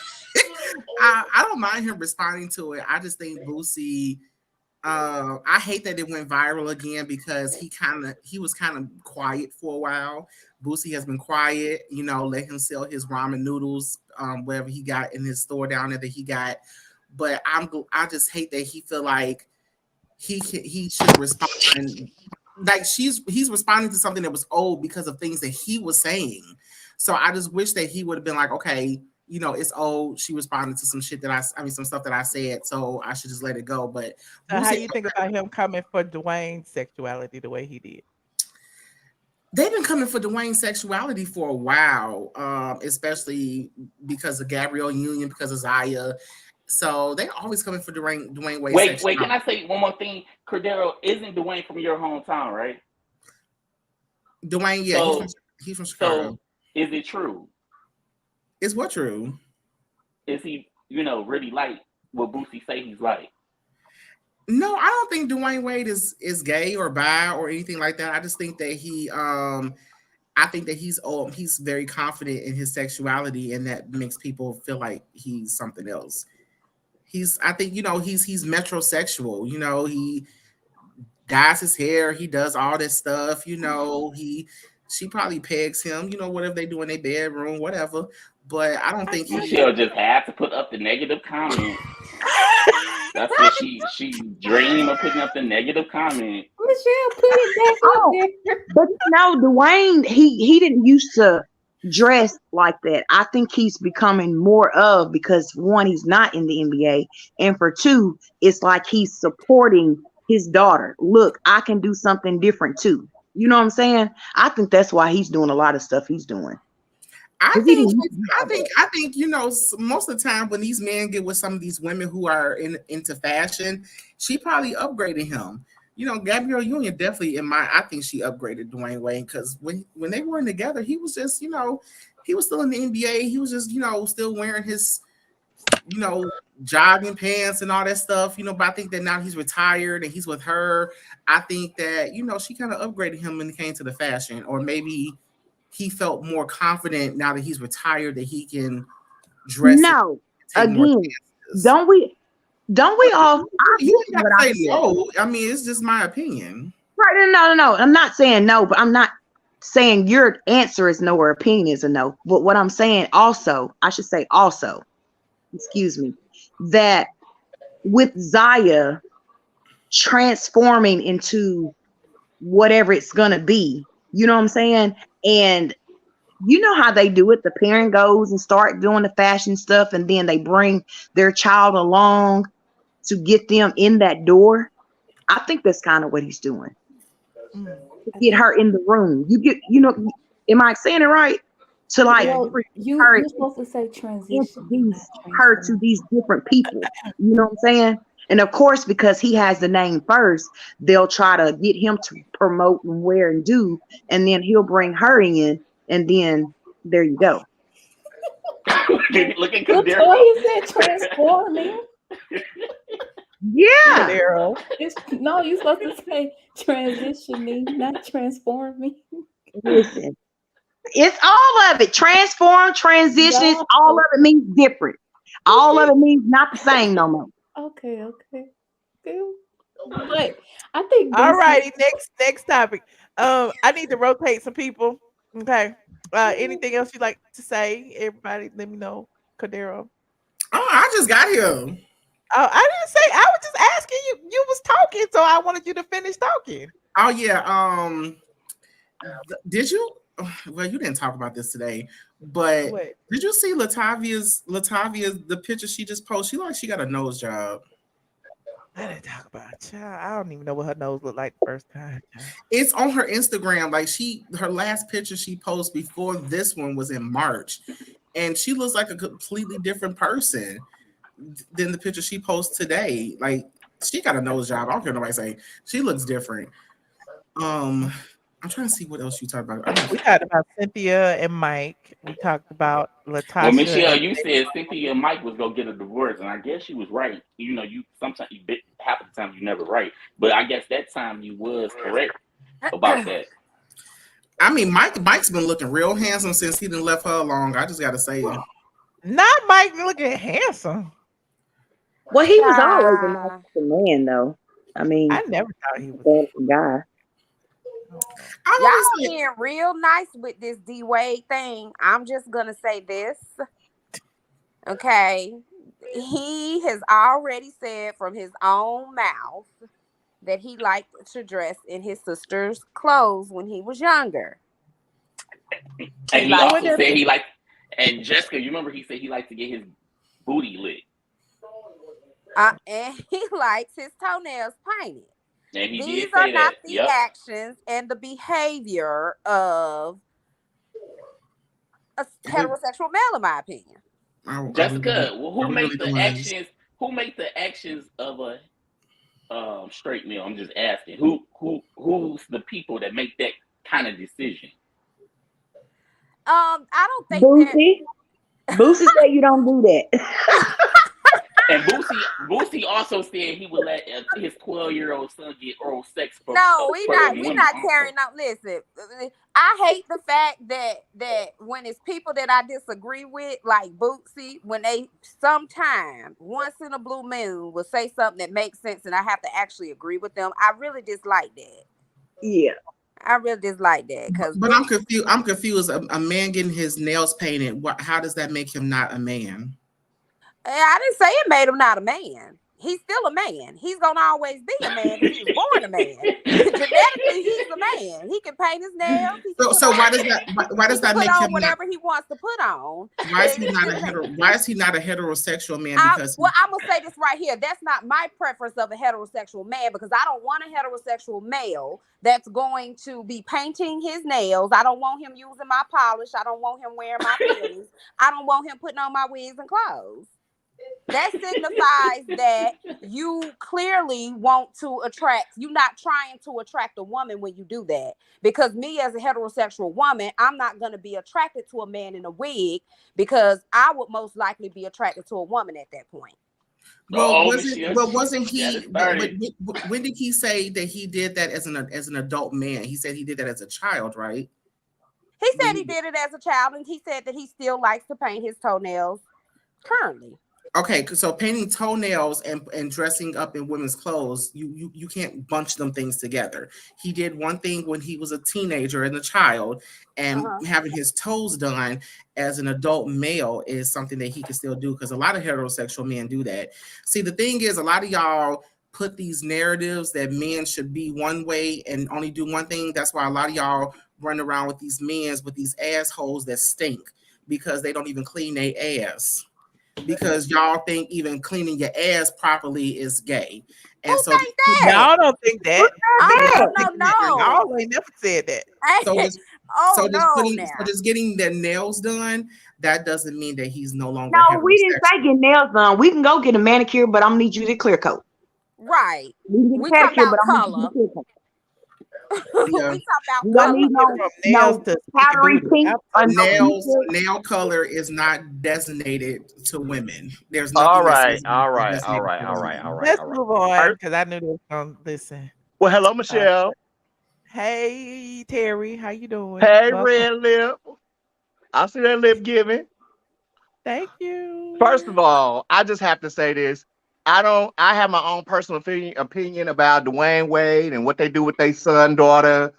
I don't mind him responding to it. I just think Boosie I hate that it went viral again because he was kind of quiet for a while. Boosie has been quiet, let him sell his ramen noodles, whatever he got in his store down there that he got. But I just hate that he feel like he should respond like he's responding to something that was old because of things that he was saying. So I just wish that he would have been like, okay, it's old. She responded to some shit that some stuff that I said, so I should just let it go. But So how you think about him coming for Dwayne's sexuality the way he did? They've been coming for Dwayne's sexuality for a while, especially because of Gabrielle Union, because of Zaya. So they always coming for Dwayne Wade. Wait, can I say one more thing? Cordero, isn't Dwayne from your hometown, right? Dwayne, yeah, so, he's from Chicago. So is it true? Is what true? Is he, really like what Boosie say he's like? No, I don't think Dwayne Wade is gay or bi or anything like that. I just think that I think that he's very confident in his sexuality, and that makes people feel like he's something else. I think he's metrosexual. He dyes his hair, he does all this stuff. She probably pegs him. Whatever they do in their bedroom, whatever. But I don't think Michelle just had to put up the negative comment. That's what she dream of, putting up the negative comment. Michelle put it back up there. But Dwayne, he didn't used to dress like that. I think he's becoming more of, because one, he's not in the NBA, and for two, it's like he's supporting his daughter. Look, I can do something different too. You know what I'm saying? I think that's why he's doing a lot of stuff he's doing. I think most of the time when these men get with some of these women who are into fashion, she probably upgraded him. Gabrielle Union definitely I think she upgraded Dwayne Wade, because when they were together, he was just, he was still in the NBA. He was just, still wearing his, jogging pants and all that stuff, but I think that now he's retired and he's with her. I think that, she kind of upgraded him when it came to the fashion, or maybe he felt more confident now that he's retired that he can dress. No, again, don't we all? You gotta say no. I mean, it's just my opinion. Right? No. I'm not saying no, but I'm not saying your answer is no or opinion is a no. But what I'm saying also, I should say also, excuse me, that with Zaya transforming into whatever it's gonna be, you know what I'm saying? And you know how they do it. The parent goes and start doing the fashion stuff, and then they bring their child along to get them in that door. I think that's kind of what he's doing. To get her in the room. Am I saying it right? To like, you're supposed to say transition. Her to these different people. You know what I'm saying? And of course, because he has the name first, they'll try to get him to promote and wear and do, and then he'll bring her in, and then there you go. Look at LaTocha said transforming. Yeah. No, you're supposed to say transitioning, not transforming. Listen, It's all of it. Transform, transition. It's all of it means different. All of it means not the same no more. Okay. But I think All Boosie, righty, next topic. I need to rotate some people. Okay. Anything else you'd like to say? Everybody, let me know. Cadero. Oh, I just got here. Oh, I didn't say. I was just asking you. You was talking, so I wanted you to finish talking. Oh yeah. Did you? Well, you didn't talk about this today, but What? did you see Latavia's the picture she just posted? She like she got a nose job. I didn't talk about it. Child, I don't even know what her nose looked like the first time. Child. It's on her Instagram. Like her last picture she posted before this one was in March, and she looks like a completely different person than the picture she posts today. Like she got a nose job. I don't care what nobody say. She looks different. I'm trying to see what else you talked about. We talked about Cynthia and Mike. We talked about LaTocha. Well, Michelle, you said Cynthia and Mike was gonna get a divorce, and I guess she was right. You know, you sometimes half of the time you never right, but I guess that time you was correct about that. I mean, Mike's been looking real handsome since he done left her alone. I just gotta say it. Not Mike looking handsome. Well, he was always a nice man, though. I mean, I never thought he was a handsome guy. Y'all being real nice with this D Wade thing. I'm just gonna say this. Okay. He has already said from his own mouth that he liked to dress in his sister's clothes when he was younger. And he also said he liked, and Jessica, you remember he said he liked to get his booty lit. And he likes his toenails painted. And he These did are say not that. the actions and the behavior of a heterosexual male, in my opinion. Jessica, who made the actions? Who made the actions of a straight male? I'm just asking. Who's the people that make that kind of decision? I don't think Boosie. Boosie said you don't do that. And Boosie also said he would let his 12-year-old son get oral sex. No, we not carrying out. Listen, I hate the fact that when it's people that I disagree with, like Boosie, when they sometime once in a blue moon will say something that makes sense, and I have to actually agree with them. I really dislike that. Yeah. I really dislike that because. But I'm confused. I'm confused. A man getting his nails painted. How does that make him not a man? I didn't say it made him not a man. He's still a man. He's gonna always be a man if he was born a man. Genetically, he's a man. He can paint his nails. So why does that make him whatever he wants to put on? Why is he not a heterosexual man? Because I'm gonna say this right here. That's not my preference of a heterosexual man because I don't want a heterosexual male that's going to be painting his nails. I don't want him using my polish. I don't want him wearing my panties. I don't want him putting on my wigs and clothes. That signifies that you clearly want to attract, you're not trying to attract a woman when you do that. Because me as a heterosexual woman, I'm not going to be attracted to a man in a wig because I would most likely be attracted to a woman at that point. Well, wasn't he? When did he say that he did that as an adult man? He said he did that as a child, right? He said he did it as a child, and he said that he still likes to paint his toenails currently. Okay, so painting toenails and dressing up in women's clothes, you can't bunch them things together. He did one thing when he was a teenager and a child, and having his toes done as an adult male is something that he can still do because a lot of heterosexual men do that. See, the thing is, a lot of y'all put these narratives that men should be one way and only do one thing. That's why a lot of y'all run around with these men with these assholes that stink because they don't even clean their ass. Because y'all think even cleaning your ass properly is gay. And Who think that? Y'all don't think that. No. Y'all ain't never said that. So just getting their nails done, that doesn't mean that he's no longer. No, we didn't say get nails done. We can go get a manicure, but I'm gonna need you to clear coat. Right. We talk about color. Yeah. We talk about powdery pink. Nail color is not designated to women. There's all nothing. right. Let's move on because I knew they was gonna listen. Well, hello, Michelle. Hey Terry, how you doing? Hey, Welcome. red lip. I see that lip giving. Thank you. First of all, I just have to say this. I have my own personal opinion about Dwayne Wade and what they do with their son, daughter,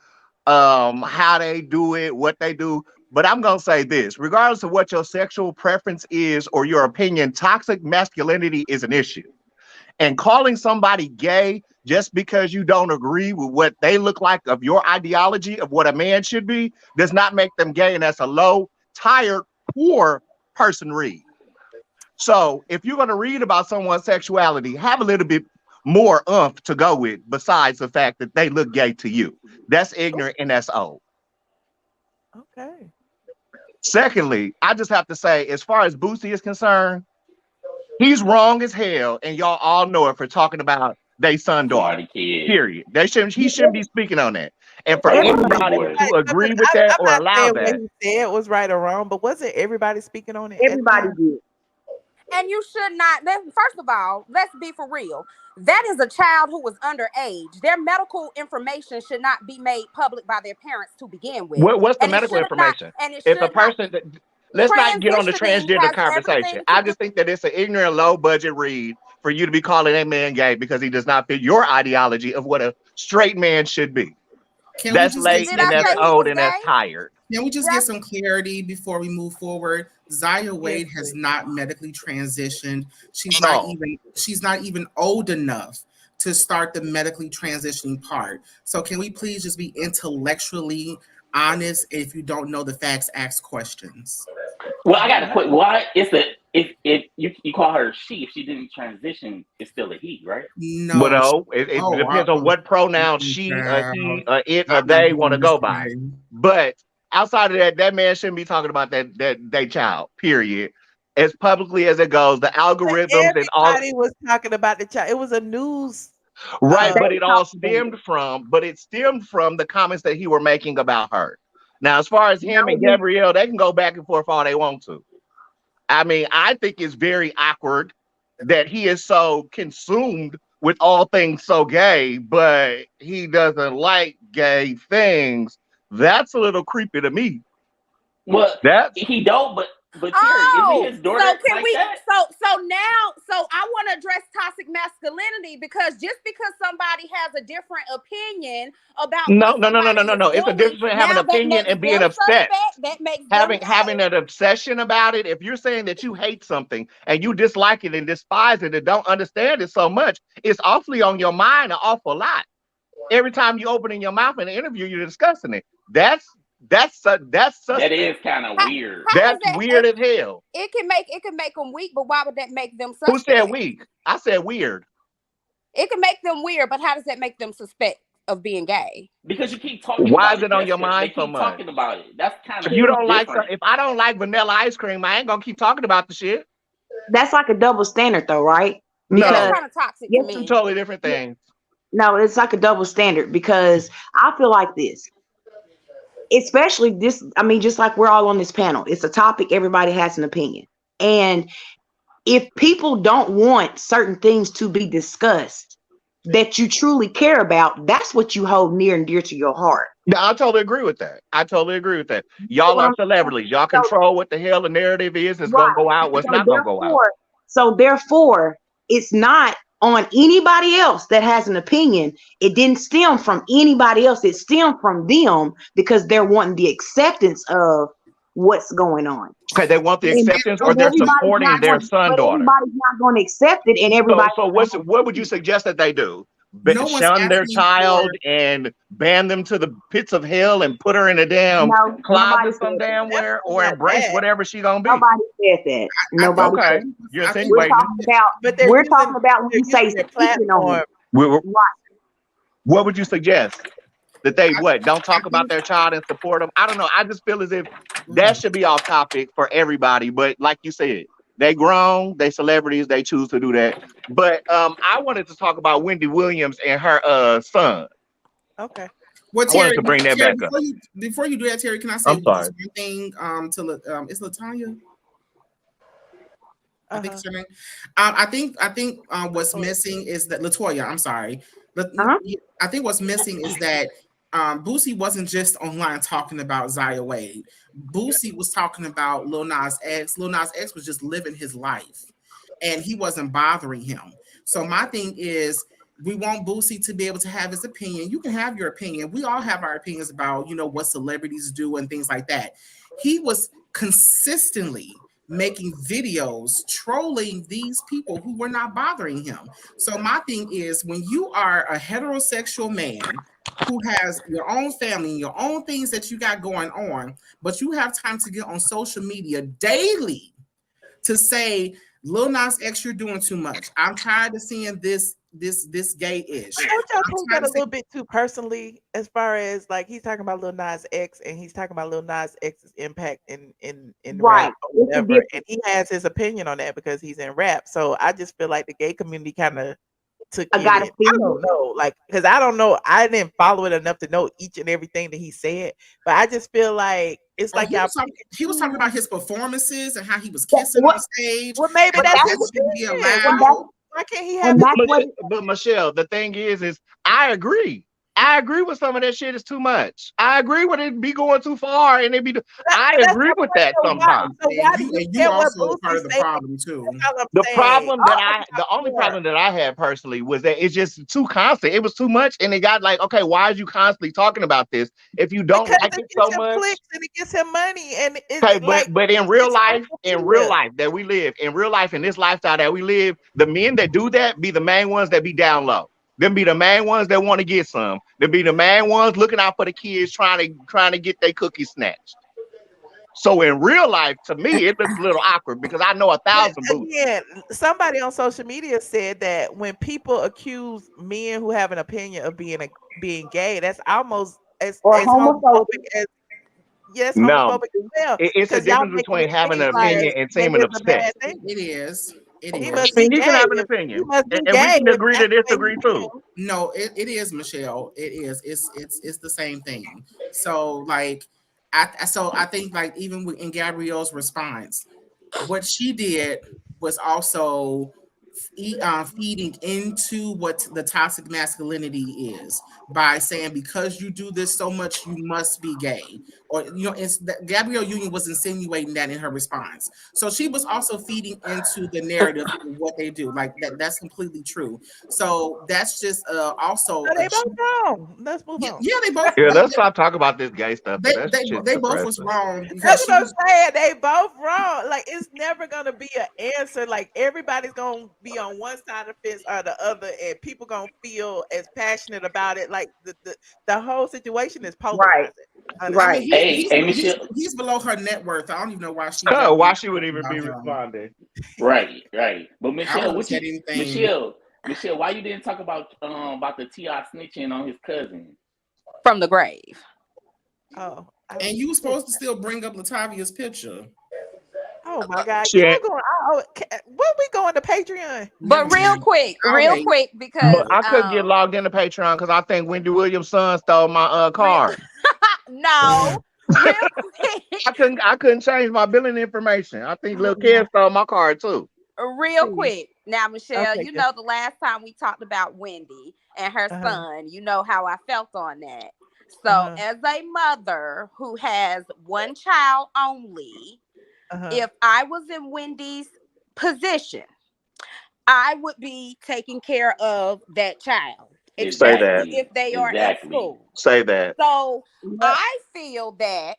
how they do it, what they do. But I'm gonna say this: regardless of what your sexual preference is or your opinion, toxic masculinity is an issue. And calling somebody gay just because you don't agree with what they look like of your ideology of what a man should be does not make them gay. And that's a low, tired, poor person read. So if you're going to read about someone's sexuality, have a little bit more oomph to go with besides the fact that they look gay to you. That's ignorant and that's old. Okay. Secondly, I just have to say, as far as Boosie is concerned, he's wrong as hell, and y'all all know it for talking about they son daughter. Period. He shouldn't be speaking on that. And for anybody to agree with that or I'm not allow saying that, what he said was right or wrong, but wasn't everybody speaking on it? Everybody did. And you should not. First of all, let's be for real. That is a child who was underage. Their medical information should not be made public by their parents to begin with. What's the medical information? If a person that let's not get on the transgender conversation. I just think that it's an ignorant, low budget read for you to be calling that man gay because he does not fit your ideology of what a straight man should be. That's late and that's old and that's tired. Can we just get some clarity before we move forward? Zaya Wade has not medically transitioned. She's not even old enough to start the medically transitioning part. So can we please just be intellectually honest? If you don't know the facts, ask questions. Well, I got to put why it's if you call her she, if she didn't transition, it's still a he, right? No, but no, it depends on what pronoun she, he, it, or they want to go by. But outside of that, that man shouldn't be talking about that they child. Period. As publicly as it goes, the algorithms and all. Everybody was talking about the child. It was a news. Right, but it all stemmed from the comments that he were making about her. Now, as far as him and Gabrielle, they can go back and forth all they want to. I mean, I think it's very awkward that he is so consumed with all things so gay, but he doesn't like gay things. That's a little creepy to me. Well, he don't, but Terry, is his daughter so can like we? that? So I want to address toxic masculinity because just because somebody has a different opinion about no, it's a difference between having an opinion and being upset. That makes having an obsession about it. If you're saying that you hate something and you dislike it and despise it and don't understand it so much, it's awfully on your mind an awful lot. Every time you open in your mouth in an interview, you're discussing it. That is kind of weird. That's weird as hell. It can make them weak, but why would that make them suspect? Who said weak? I said weird. It can make them weird, but how does that make them suspect of being gay? Because you keep talking. Why about is it on your mind so much? Talking about it. That's kind of. If you don't like, if I don't like vanilla ice cream, I ain't gonna keep talking about the shit. That's like a double standard, though, right? No, that's kind of toxic to me. Two totally different things. No, it's like a double standard because I feel like this. Especially this, I mean, just like we're all on this panel, it's a topic, everybody has an opinion. And if people don't want certain things to be discussed that you truly care about, that's what you hold near and dear to your heart. No, I totally agree with that. Y'all are celebrities. Y'all control what the hell the narrative is. It's going to go out, what's not going to go out. So therefore, it's not on anybody else that has an opinion. It didn't stem from anybody else. It stemmed from them because they're wanting the acceptance of what's going on. Okay, they want the acceptance, or they're supporting their son, daughter. Everybody's not going to accept it, and everybody. So what would you suggest that they do? Shun their child and ban them to the pits of hell and put her in a damn closet some damn where, or embrace whatever she's gonna be. Nobody said that. Nobody. Okay, you're insinuating. We're talking about when you say speaking on it. What would you suggest? That they don't talk about their child and support them? I don't know. I just feel as if that should be off topic for everybody. But like you said, they grown, they celebrities, they choose to do that. But I wanted to talk about Wendy Williams and her son. Okay. Well, Terry, I wanted to bring that back up. Before you do that, Terry, can I say one thing to is LaTocha? I think it's her name. I think what's missing is that LaToya. I'm sorry. I think what's missing is that Boosie wasn't just online talking about Zaya Wade. Boosie was talking about Lil Nas X. Lil Nas X was just living his life, and he wasn't bothering him. So my thing is, we want Boosie to be able to have his opinion. You can have your opinion. We all have our opinions about, what celebrities do and things like that. He was consistently making videos trolling these people who were not bothering him. So my thing is, when you are a heterosexual man who has your own family and your own things that you got going on, but you have time to get on social media daily to say, Lil Nas X, you're doing too much. I'm tired of seeing this gay-ish. Don't y'all take that a little bit too personally, as far as like he's talking about Lil Nas X and he's talking about Lil Nas X's impact in rap or whatever, and he has his opinion on that because he's in rap. So I just feel like the gay community kind of took it. I don't know, like, because I don't know, I didn't follow it enough to know each and everything that he said, but I just feel like it's like he was talking about his performances and how he was kissing on stage. Well, maybe that's his opinion. Why can't he have his But Michelle, the thing is I agree. I agree with some of that shit is too much. I agree with it be going too far, and it be. I agree with that sometimes. So why do you also part of the problem too. The only problem that I had personally was that it's just too constant. It was too much, and it got like, okay, why are you constantly talking about this if you don't like it so much? Clicks and it gets him money, and it's okay, but in real life that we live, in this lifestyle that we live, the men that do that be the main ones that be down low. Them be the main ones that want to get some. Them be the main ones looking out for the kids, trying to get their cookies snatched. So in real life, to me, it looks a little awkward because I know 1,000 boots. Again, somebody on social media said that when people accuse men who have an opinion of being gay, that's almost as homophobic as homophobic as well. It's a difference between having an opinion and seeming upset. It is. He can have an opinion, and we can agree to disagree too. No, it is, Michelle. It is. It's the same thing. So like, I think like even in Gabrielle's response, what she did was also feeding into what the toxic masculinity is by saying, because you do this so much, you must be gay. Or, it's Gabrielle Union was insinuating that in her response. So she was also feeding into the narrative of what they do. Like that's completely true. So that's just also. So they both wrong. Let's move on. Yeah, they both. Yeah, let's stop talking about this gay stuff. They both was wrong. That's what I'm saying. They both wrong. Like, it's never gonna be an answer. Like, everybody's gonna be on one side of the fence or the other, and people gonna feel as passionate about it. Like the whole situation is polarizing. Right. He's below her net worth. I don't even know why she would even be responding. Right. But Michelle, Michelle, why you didn't talk about the T.I. snitching on his cousin from the grave? Oh, and you were supposed to still bring up Latavia's picture. Oh my God! What we going to Patreon? But real quick, because I couldn't get logged into Patreon because I think Wendy Williams' son stole my card. No, real quick. I couldn't change my billing information. I think Lil Kev stole my card too. Real quick, now Michelle, know the last time we talked about Wendy and her son, you know how I felt on that. So as a mother who has one child only. If I was in Wendy's position, I would be taking care of that child. Say that. If they are at school. Say that. So I feel that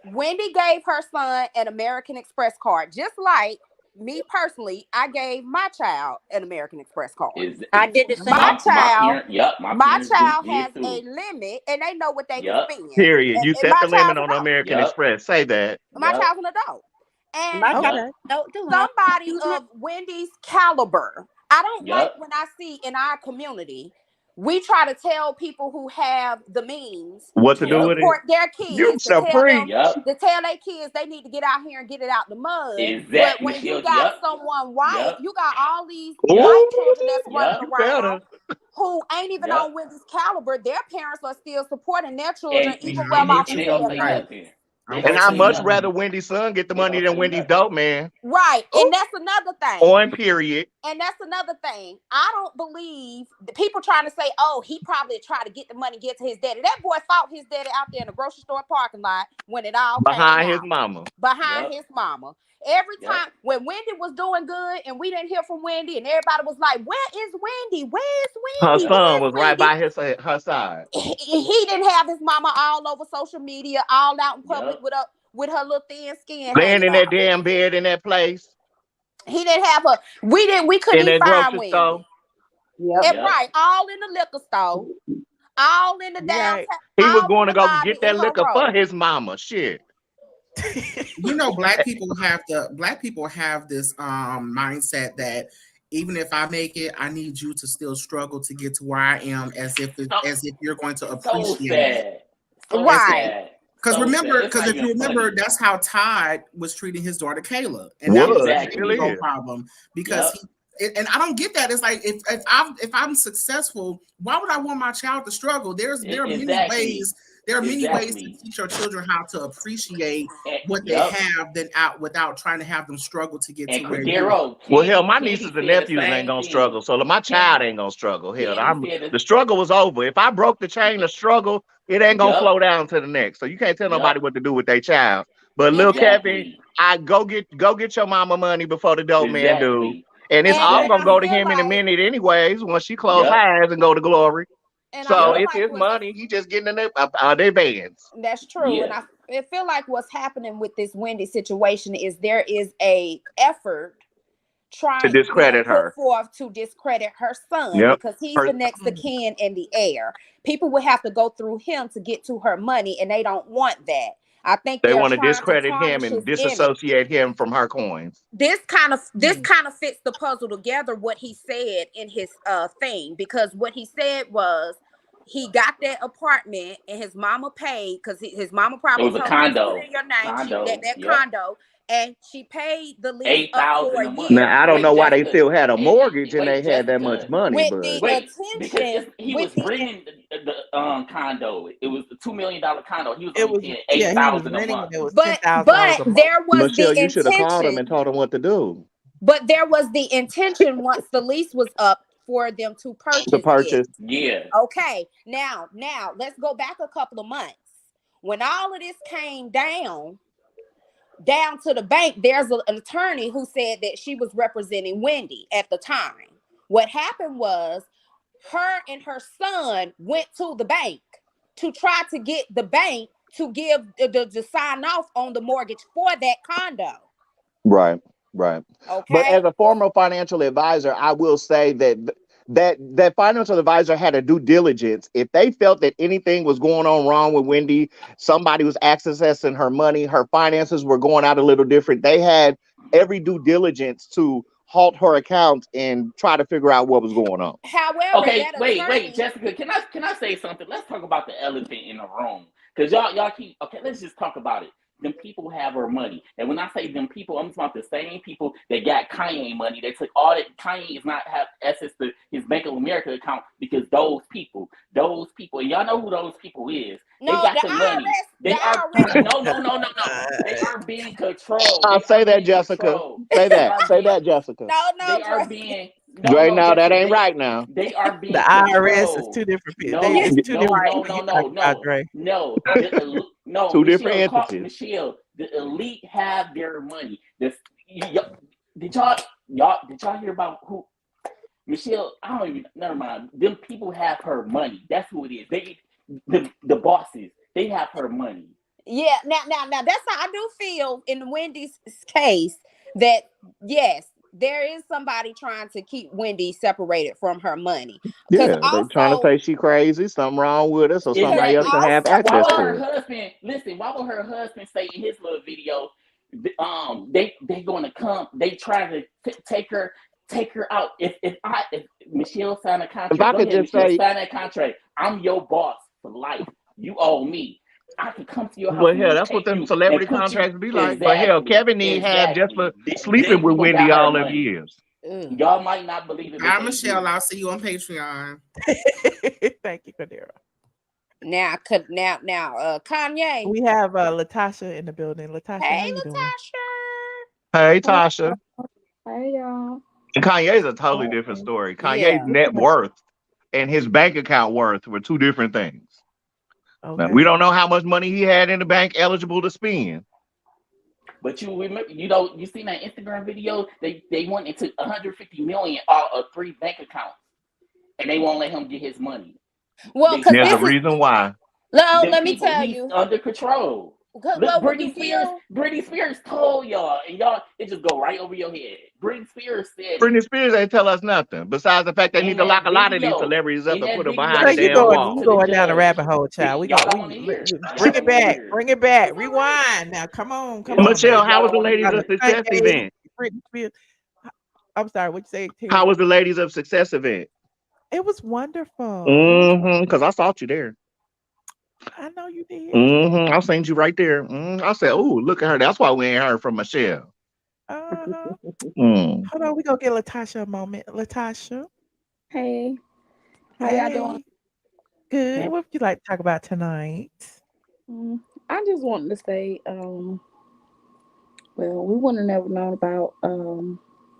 Wendy gave her son an American Express card, just like me personally, I gave my child an American Express card. I did the same. My child has a limit, and they know what they can spend. Period. You set the limit on American Express. Say that. My child's an adult. And somebody of Wendy's caliber. I don't like when I see in our community, we try to tell people who have the means what to do with it. Support their kids. To tell their kids they need to get out here and get it out the mud. Exactly. But when you got someone white, you got all these white children that's running around who ain't even on Wendy's caliber. Their parents are still supporting their children, even well off. I'm And waiting I till you much know. rather Wendy's son get the They money don't than say Wendy's nothing. dope man. Right. And that's another thing. On period. And that's another thing. I don't believe the people trying to say, oh, he probably tried to get the money, get to his daddy. That boy fought his daddy out there in the grocery store parking lot when it all Behind came his out. mama. Behind his mama. Every time when Wendy was doing good and we didn't hear from Wendy and everybody was like, where is Wendy? Where's Her Wendy? son was Wendy? right by her side. He didn't have his mama all over social media, all out in public with her little thin skin Laying hanging in that out. damn bed in that place. He didn't have her. We couldn't In even that find grocery Wendy. store. Right, all in the liquor store, all in the downtown. He was all going in to the go lobby get that in her liquor for robe. his mama. Shit. You know, black people have this mindset that even if I make it, I need you to still struggle to get to where I am, as if you're going to appreciate it. Right. Because if you remember, that's how Todd was treating his daughter Kayla, and that was a problem because and I don't get that. It's like if I'm successful, why would I want my child to struggle? There are many ways. There are many ways to teach your children how to appreciate what they have without trying to have them struggle to get to where you are. Well, hell, my nieces and nephews ain't gonna struggle, so my child ain't gonna struggle. Hell, the struggle was over. If I broke the chain of struggle, it ain't gonna flow down to the next. So you can't tell nobody what to do with their child. But little Kevin, I go get your mama money before the dope man do. And it's all gonna go to him in a minute anyways, once she close her eyes and go to glory. And so it's his money. He just getting in their bands. That's true. And I feel like what's happening with this Wendy situation is there is a effort trying to discredit her to discredit her son because he's the next of kin and the heir. People will have to go through him to get to her money, and they don't want that. I think they want to discredit him and disassociate him from her coins. This kind of fits the puzzle together, what he said in his thing, because what he said was he got that apartment and his mama paid because his mama probably it was a condo. In your name, condo, and she paid the lease $8,000 for a year. Now I don't know why they still had a mortgage and they had that much money, because he was renting the condo. It was the $2 million condo. He was paying $8,000 a month. But there was Michelle, the you should have called him intention. and told him what to do. But there was the intention once the lease was up for them to purchase. Yeah. Okay. Now let's go back a couple of months. When all of this came down to the bank, there's an attorney who said that she was representing Wendy at the time. What happened was her and her son went to the bank to try to get the bank to give the sign off on the mortgage for that condo. Right. Okay. But as a former financial advisor, I will say that financial advisor had a due diligence. If they felt that anything was going on wrong with Wendy, somebody was accessing her money, her finances were going out a little different, they had every due diligence to halt her account and try to figure out what was going on. However, wait, Jessica, can I say something? Let's talk about the elephant in the room, because y'all keep let's just talk about it. Them people have her money. And when I say them people, I'm talking about the same people that got Kanye money. They took all that. Kanye is not have access to his Bank of America account because those people, and y'all know who those people is. They got the money. They are no. They are being controlled. I'll say that, Jessica. Say that, Jessica. No, they are being. Right now, that ain't right now. They are being the IRS is two different people. It's two different No, two different entities. Michelle, the elite have their money. Did y'all hear about who? Michelle, I don't even. Never mind. Them people have her money. That's who it is. The bosses. They have her money. Yeah. Now, that's how I do feel in Wendy's case. That yes, there is somebody trying to keep Wendy separated from her money. Yeah, they're trying to say she crazy, something wrong with her, so somebody else can have access to it. Why would her husband say in his little video, they gonna come, they try to take her out. If Michelle signed a contract, sign that contract. I'm your boss for life. You owe me. I can come to your house. Well, hell, that's what them celebrity contracts be like. But hell, Kevin had just for sleeping with Wendy all them years. Y'all might not believe it. Hi, Michelle. I'll see you on Patreon. Thank you, Kadira. Now, Kanye. We have LaTocha in the building. LaTocha, how Hey, you doing? LaTocha. Hey, Tasha. Hey y'all. And Kanye's a totally different story. Kanye's Yeah. net worth and his bank account worth were two different things. Now, we Okay. don't know how much money he had in the bank eligible to spend. But you remember, you seen that Instagram video? They went and took 150 million out of 3 bank accounts, and they won't let him get his money. Well, because There's this a is. reason why. Let me tell He's you. under control. Look, Well, when you Britney Spears told y'all, and y'all, it just go right over your head. Britney Spears said Britney Spears ain't tell us nothing besides the fact they need to lock a lot of these celebrities up in and that put them video, behind So a she you damn going goes wall. you to the going down the judge. rabbit hole, child. We Y'all got don't want to hear. bring it back. Bring it back. Rewind now. Come on now. Michelle, how was the Y'all ladies wanna of hear. success event? Britney Spears. I'm sorry, what you say, Terry? How was the ladies of success event? It was wonderful. Because I saw you there. I know you did. I seen you right there. I said, "Oh, look at her." That's why we ain't heard from Michelle. Uh-huh. Mm. Hold on, we gonna get LaTocha a moment. LaTocha. Hey. How y'all doing? Good. What would you like to talk about tonight? I just wanted to say, well, we wouldn't have never known about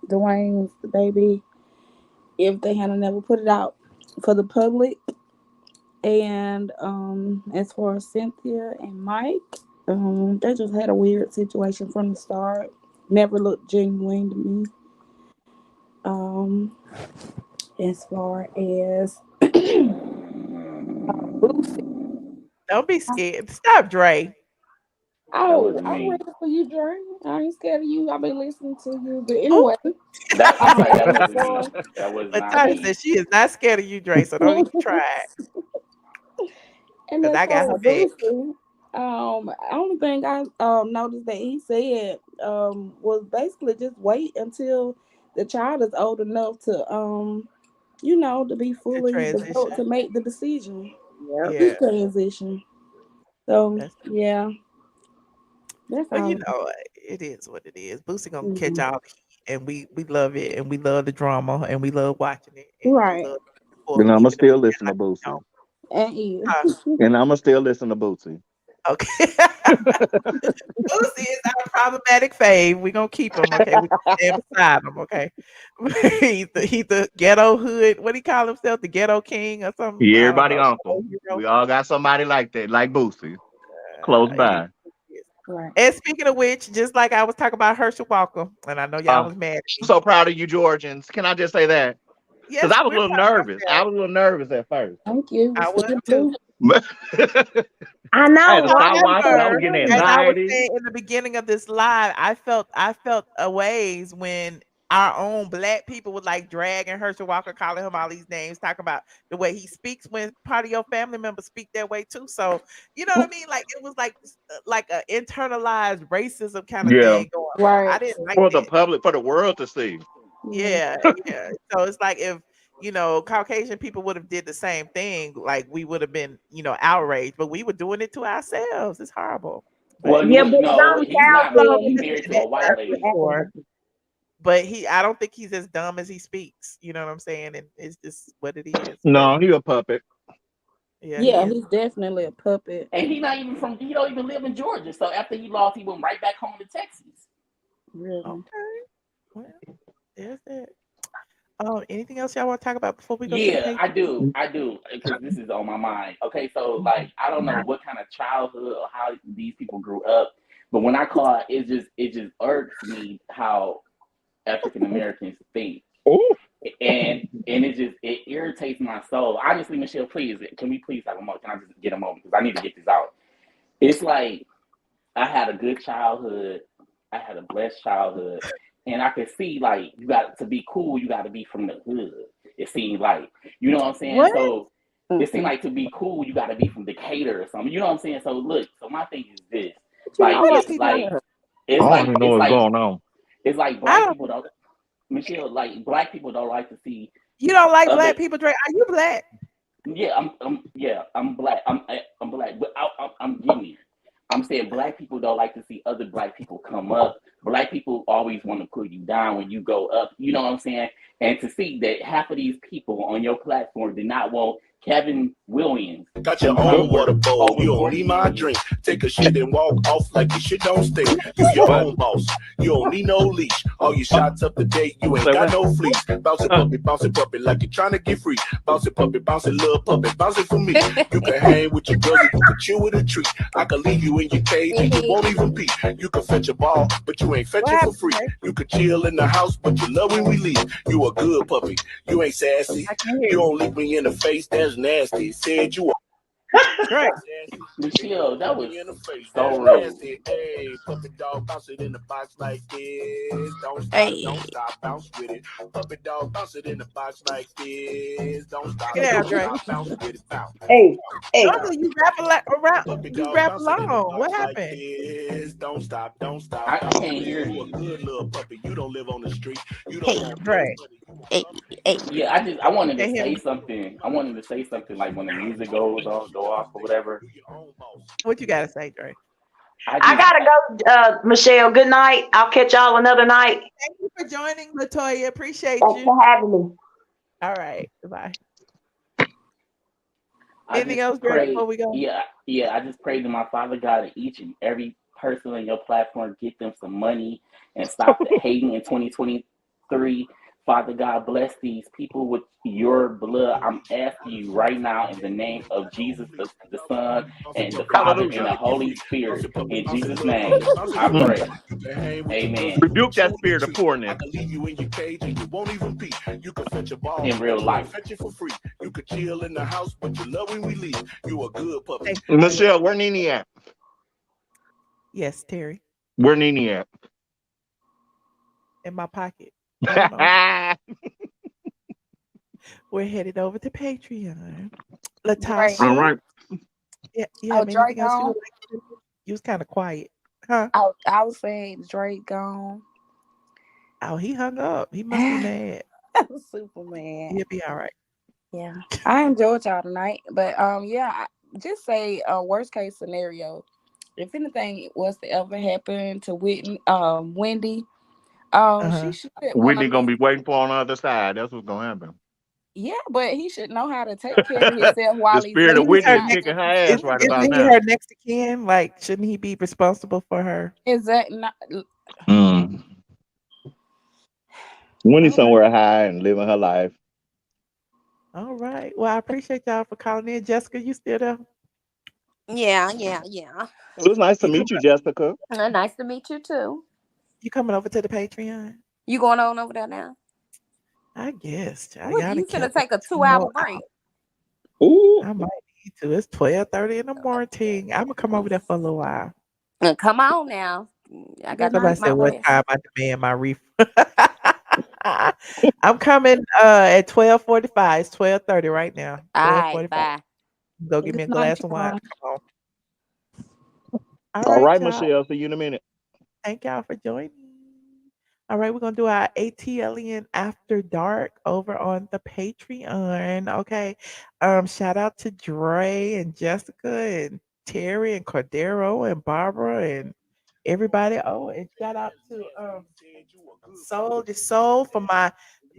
Dwayne's baby if they hadn't never put it out for the public. And as far as Cynthia and Mike, they just had a weird situation from the start. Never looked genuine to me. As far as Boosie. Don't be scared. Stop, Dre. Oh, I'm ready for you, Dre. I ain't scared of you. I've been listening to you. But anyway. That wasn't me. That was not LaTocha me. said she is not scared of you, Dre, so don't even try it. And Because as I got far her as back. Boosie, only thing I noticed that he said was basically just wait until the child is old enough to to be fully developed transition. to make the decision. Yeah. Transition. So That's yeah, that's Well, all. it is what it is. Boosie gonna catch all the heat, and we love it, and we love the drama, and we love watching it, and we Right. love for And I'ma even if still we listen to like we Boosie. don't. And you. And I'ma still listen to Boosie. Okay. Boosie is our problematic fave. We gonna keep him, okay? We gonna stand beside him, okay? he's the ghetto hood. What do he call himself? The ghetto king or something? Yeah, I don't everybody know. uncle. We all got somebody like that, like Boosie, close It is. by. Right. And speaking of which, just like I was talking about Herschel Walker, and I know y'all was mad at I'm me. so proud of you, Georgians. Can I just say that? Because Yes, I was a we're little proud of nervous. I was a little nervous at first. Thank you. I was too. I I had to know, stop watching. I was However, getting as I was anxiety. saying in the beginning of this live, I felt a ways when our own black people would like dragging Herschel Walker, calling him all these names, talking about the way he speaks when part of your family members speak that way too. So you know what I mean? Like it was like a internalized racism kind of Yeah. thing going on. I Right. didn't like For the that. public, for the world to see. Yeah. So it's like if Caucasian people would have did the same thing, like we would have been, outraged, but we were doing it to ourselves. It's horrible. Well, yeah, but it's no, only he's not cows me. He being married to a white lady. Before, but I don't think he's as dumb as he speaks. You know what I'm saying? And it's just what it is. No, he a puppet. Yeah, he is. He's definitely a puppet. And he not even he don't even live in Georgia. So after he lost, he went right back home to Texas. Really. Okay. Well, there's that. Anything else y'all want to talk about before we go to the Yeah, page? I do, because this is on my mind. Okay, so like I don't know what kind of childhood or how these people grew up, but when I call it just irks me how African Americans think, and it irritates my soul. Honestly, Michelle, please, can we please have a moment? Can I just get a moment because I need to get this out? It's like I had a good childhood, I had a blessed childhood. And I could see, like, you got to be cool, you got to be from the hood. It seemed like, you know what I'm saying? What? So it seemed like to be cool, you got to be from Decatur or something. You know what I'm saying? So look, so my thing is this, like, What is he talking about? I don't even know what's going on. It's like black people don't, Michelle, like black people don't like to see. You don't like black people, Dre? Are you black? Yeah, I'm black. I'm black, but I'm getting it. I'm saying black people don't like to see other black people come up. Black people always want to put you down when you go up. You know what I'm saying? And to see that half of these people on your platform did not want Kevin Williams. Got your own water bowl, you don't need my drink. Take a shit and walk off like your shit don't stink. You your own boss, you don't need no leash. All your shots up to date, you ain't got no fleece. Bounce it puppy like you're trying to get free. Bounce it little puppy, bounce it for me. You can hang with your brother, you can chill with a treat. I can leave you in your cage and you won't even pee. You can fetch a ball, but you ain't fetching for free. You can chill in the house, but you love when we leave. You a good puppy, you ain't sassy. You don't leave me in the face, that's nasty. Said you Right. Michelle, that was so rude. Hey, puppy dog, bounce it in the box like this. Don't stop, bounce with it. Puppy dog, bounce it in the box like this. Don't stop, bounce with it. Bounce. Hey. Normally you rap you rap along. What happened? Don't stop. I can't hear You you. a good little puppy. You don't live on the street. You Hey, don't have right. Yeah, I wanted to say something. I wanted to say something like when the music go off or whatever. What you gotta say, Dre? I gotta go, Michelle. Good night. I'll catch y'all another night. Thank you for joining, LaTocha. Appreciate Thanks you. for having me. All right. Goodbye. I Anything just else, Dre, pray, before we go? yeah. I just pray to my Father God that each and every person on your platform get them some money and stop the hating in 2023. Father God, bless these people with your blood. I'm asking you right now in the name of Jesus, the Son, and the Father, and the Holy Spirit. In Jesus' name, I pray. Amen. Rebuke that spirit of poorness. I can leave you in your cage and you won't even pee. You can fetch a ball In real life. Fetch it for free. You can chill in the house, but you love when we leave. You a good puppy. Michelle, where Nene at? Yes, Terry. Where Nene at? In my pocket. I don't know. We're headed over to Patreon. LaTocha. All right. Yeah, you have Drake anything else you gone? would like to do? You was kind of quiet. Huh? I was saying Drake gone. Oh, he hung up. He must be mad. Superman. He'll be all right. Yeah. I enjoyed y'all tonight. But just say worst case scenario. If anything was to ever happen to Wendy, she should Whitney gonna be waiting for on the other side. That's what's gonna happen. Yeah, but he should know how to take care of himself while The he's spirit of living. Whitney is kicking her ass right about Isn't he now. her next to kin? Like, shouldn't he be responsible for her? Is that not? Whitney's somewhere high and living her life. All right. Well, I appreciate y'all for calling in. Jessica, you still there? Yeah. It was nice to meet you, Jessica. Nice to meet you too. You coming over to the Patreon? You going on over there now? I guess. Well, you finna take a 2-hour break. Ooh. I might need to. It's 12:30 in the morning. I'm gonna come over there for a little while. Come on now. I got Somebody to said, what rest. time I demand my refund? I'm coming at 12:45. It's 12:30 right now. All right, bye. Go get me a glass of wine. Come on. All right, y'all. Michelle. See you in a minute. Thank y'all for joining. All right, we're gonna do our ATLien After Dark over on the Patreon. Okay. Shout out to Dre and Jessica and Terry and Cordero and Barbara and everybody. Oh, and shout out to Soul to Soul for my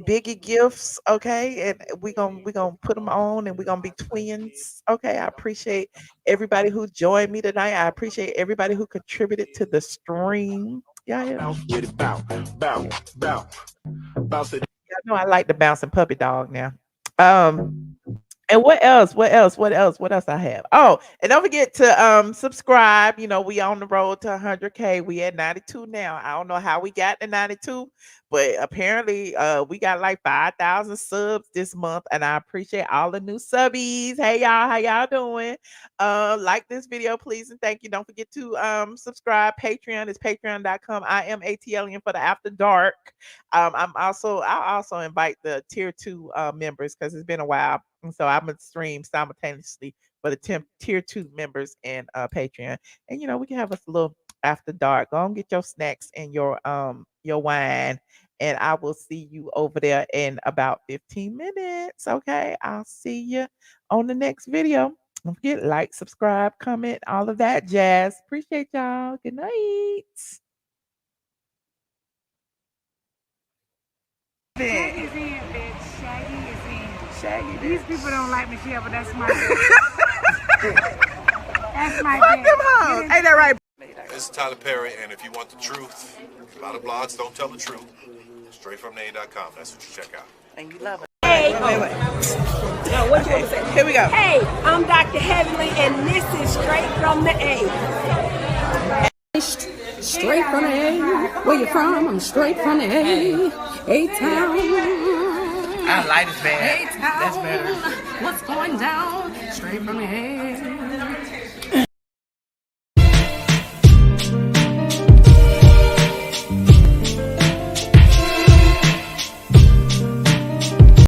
Biggie gifts. Okay, and we're gonna put them on and we're gonna be twins. Okay, I appreciate everybody who joined me tonight. I appreciate everybody who contributed to the stream. Yeah. Bounce with it, bounce it. Y'all know I like the bouncing puppy dog now. And what else I have? Oh, and don't forget to subscribe. You know, we on the road to 100K. We at 92 now. I don't know how we got to 92, but apparently we got like 5,000 subs this month, and I appreciate all the new subbies. Hey y'all, how y'all doing? Like this video, please, and thank you. Don't forget to subscribe. Patreon is patreon.com. iamATLien for the After Dark. I'll also invite the tier 2 members because it's been a while. And so I'm gonna stream simultaneously for the tier 2 members and Patreon. And you know, we can have us a little after dark. Go and get your snacks and your wine. And I will see you over there in about 15 minutes. Okay. I'll see you on the next video. Don't forget, like, subscribe, comment, all of that jazz. Appreciate y'all. Good night. Shaggy is in, bitch. Shaggy is in. Shaggy. These people don't like Michelle, but that's my that's my Fuck them hoes. Ain't that right? This is Tyler Perry, and if you want the truth, a lot of blogs don't tell the truth. StraightFromTheA.com. That's what you check out. And you love it. Hey. Wait. No, what you want to say? Here we go. Hey, I'm Dr. Heavenly, and this is Straight from the A. Straight from the A. Where you from? I'm straight from the A. A-Town. I like this band. A-Town. That's better. What's going down? Straight from the A.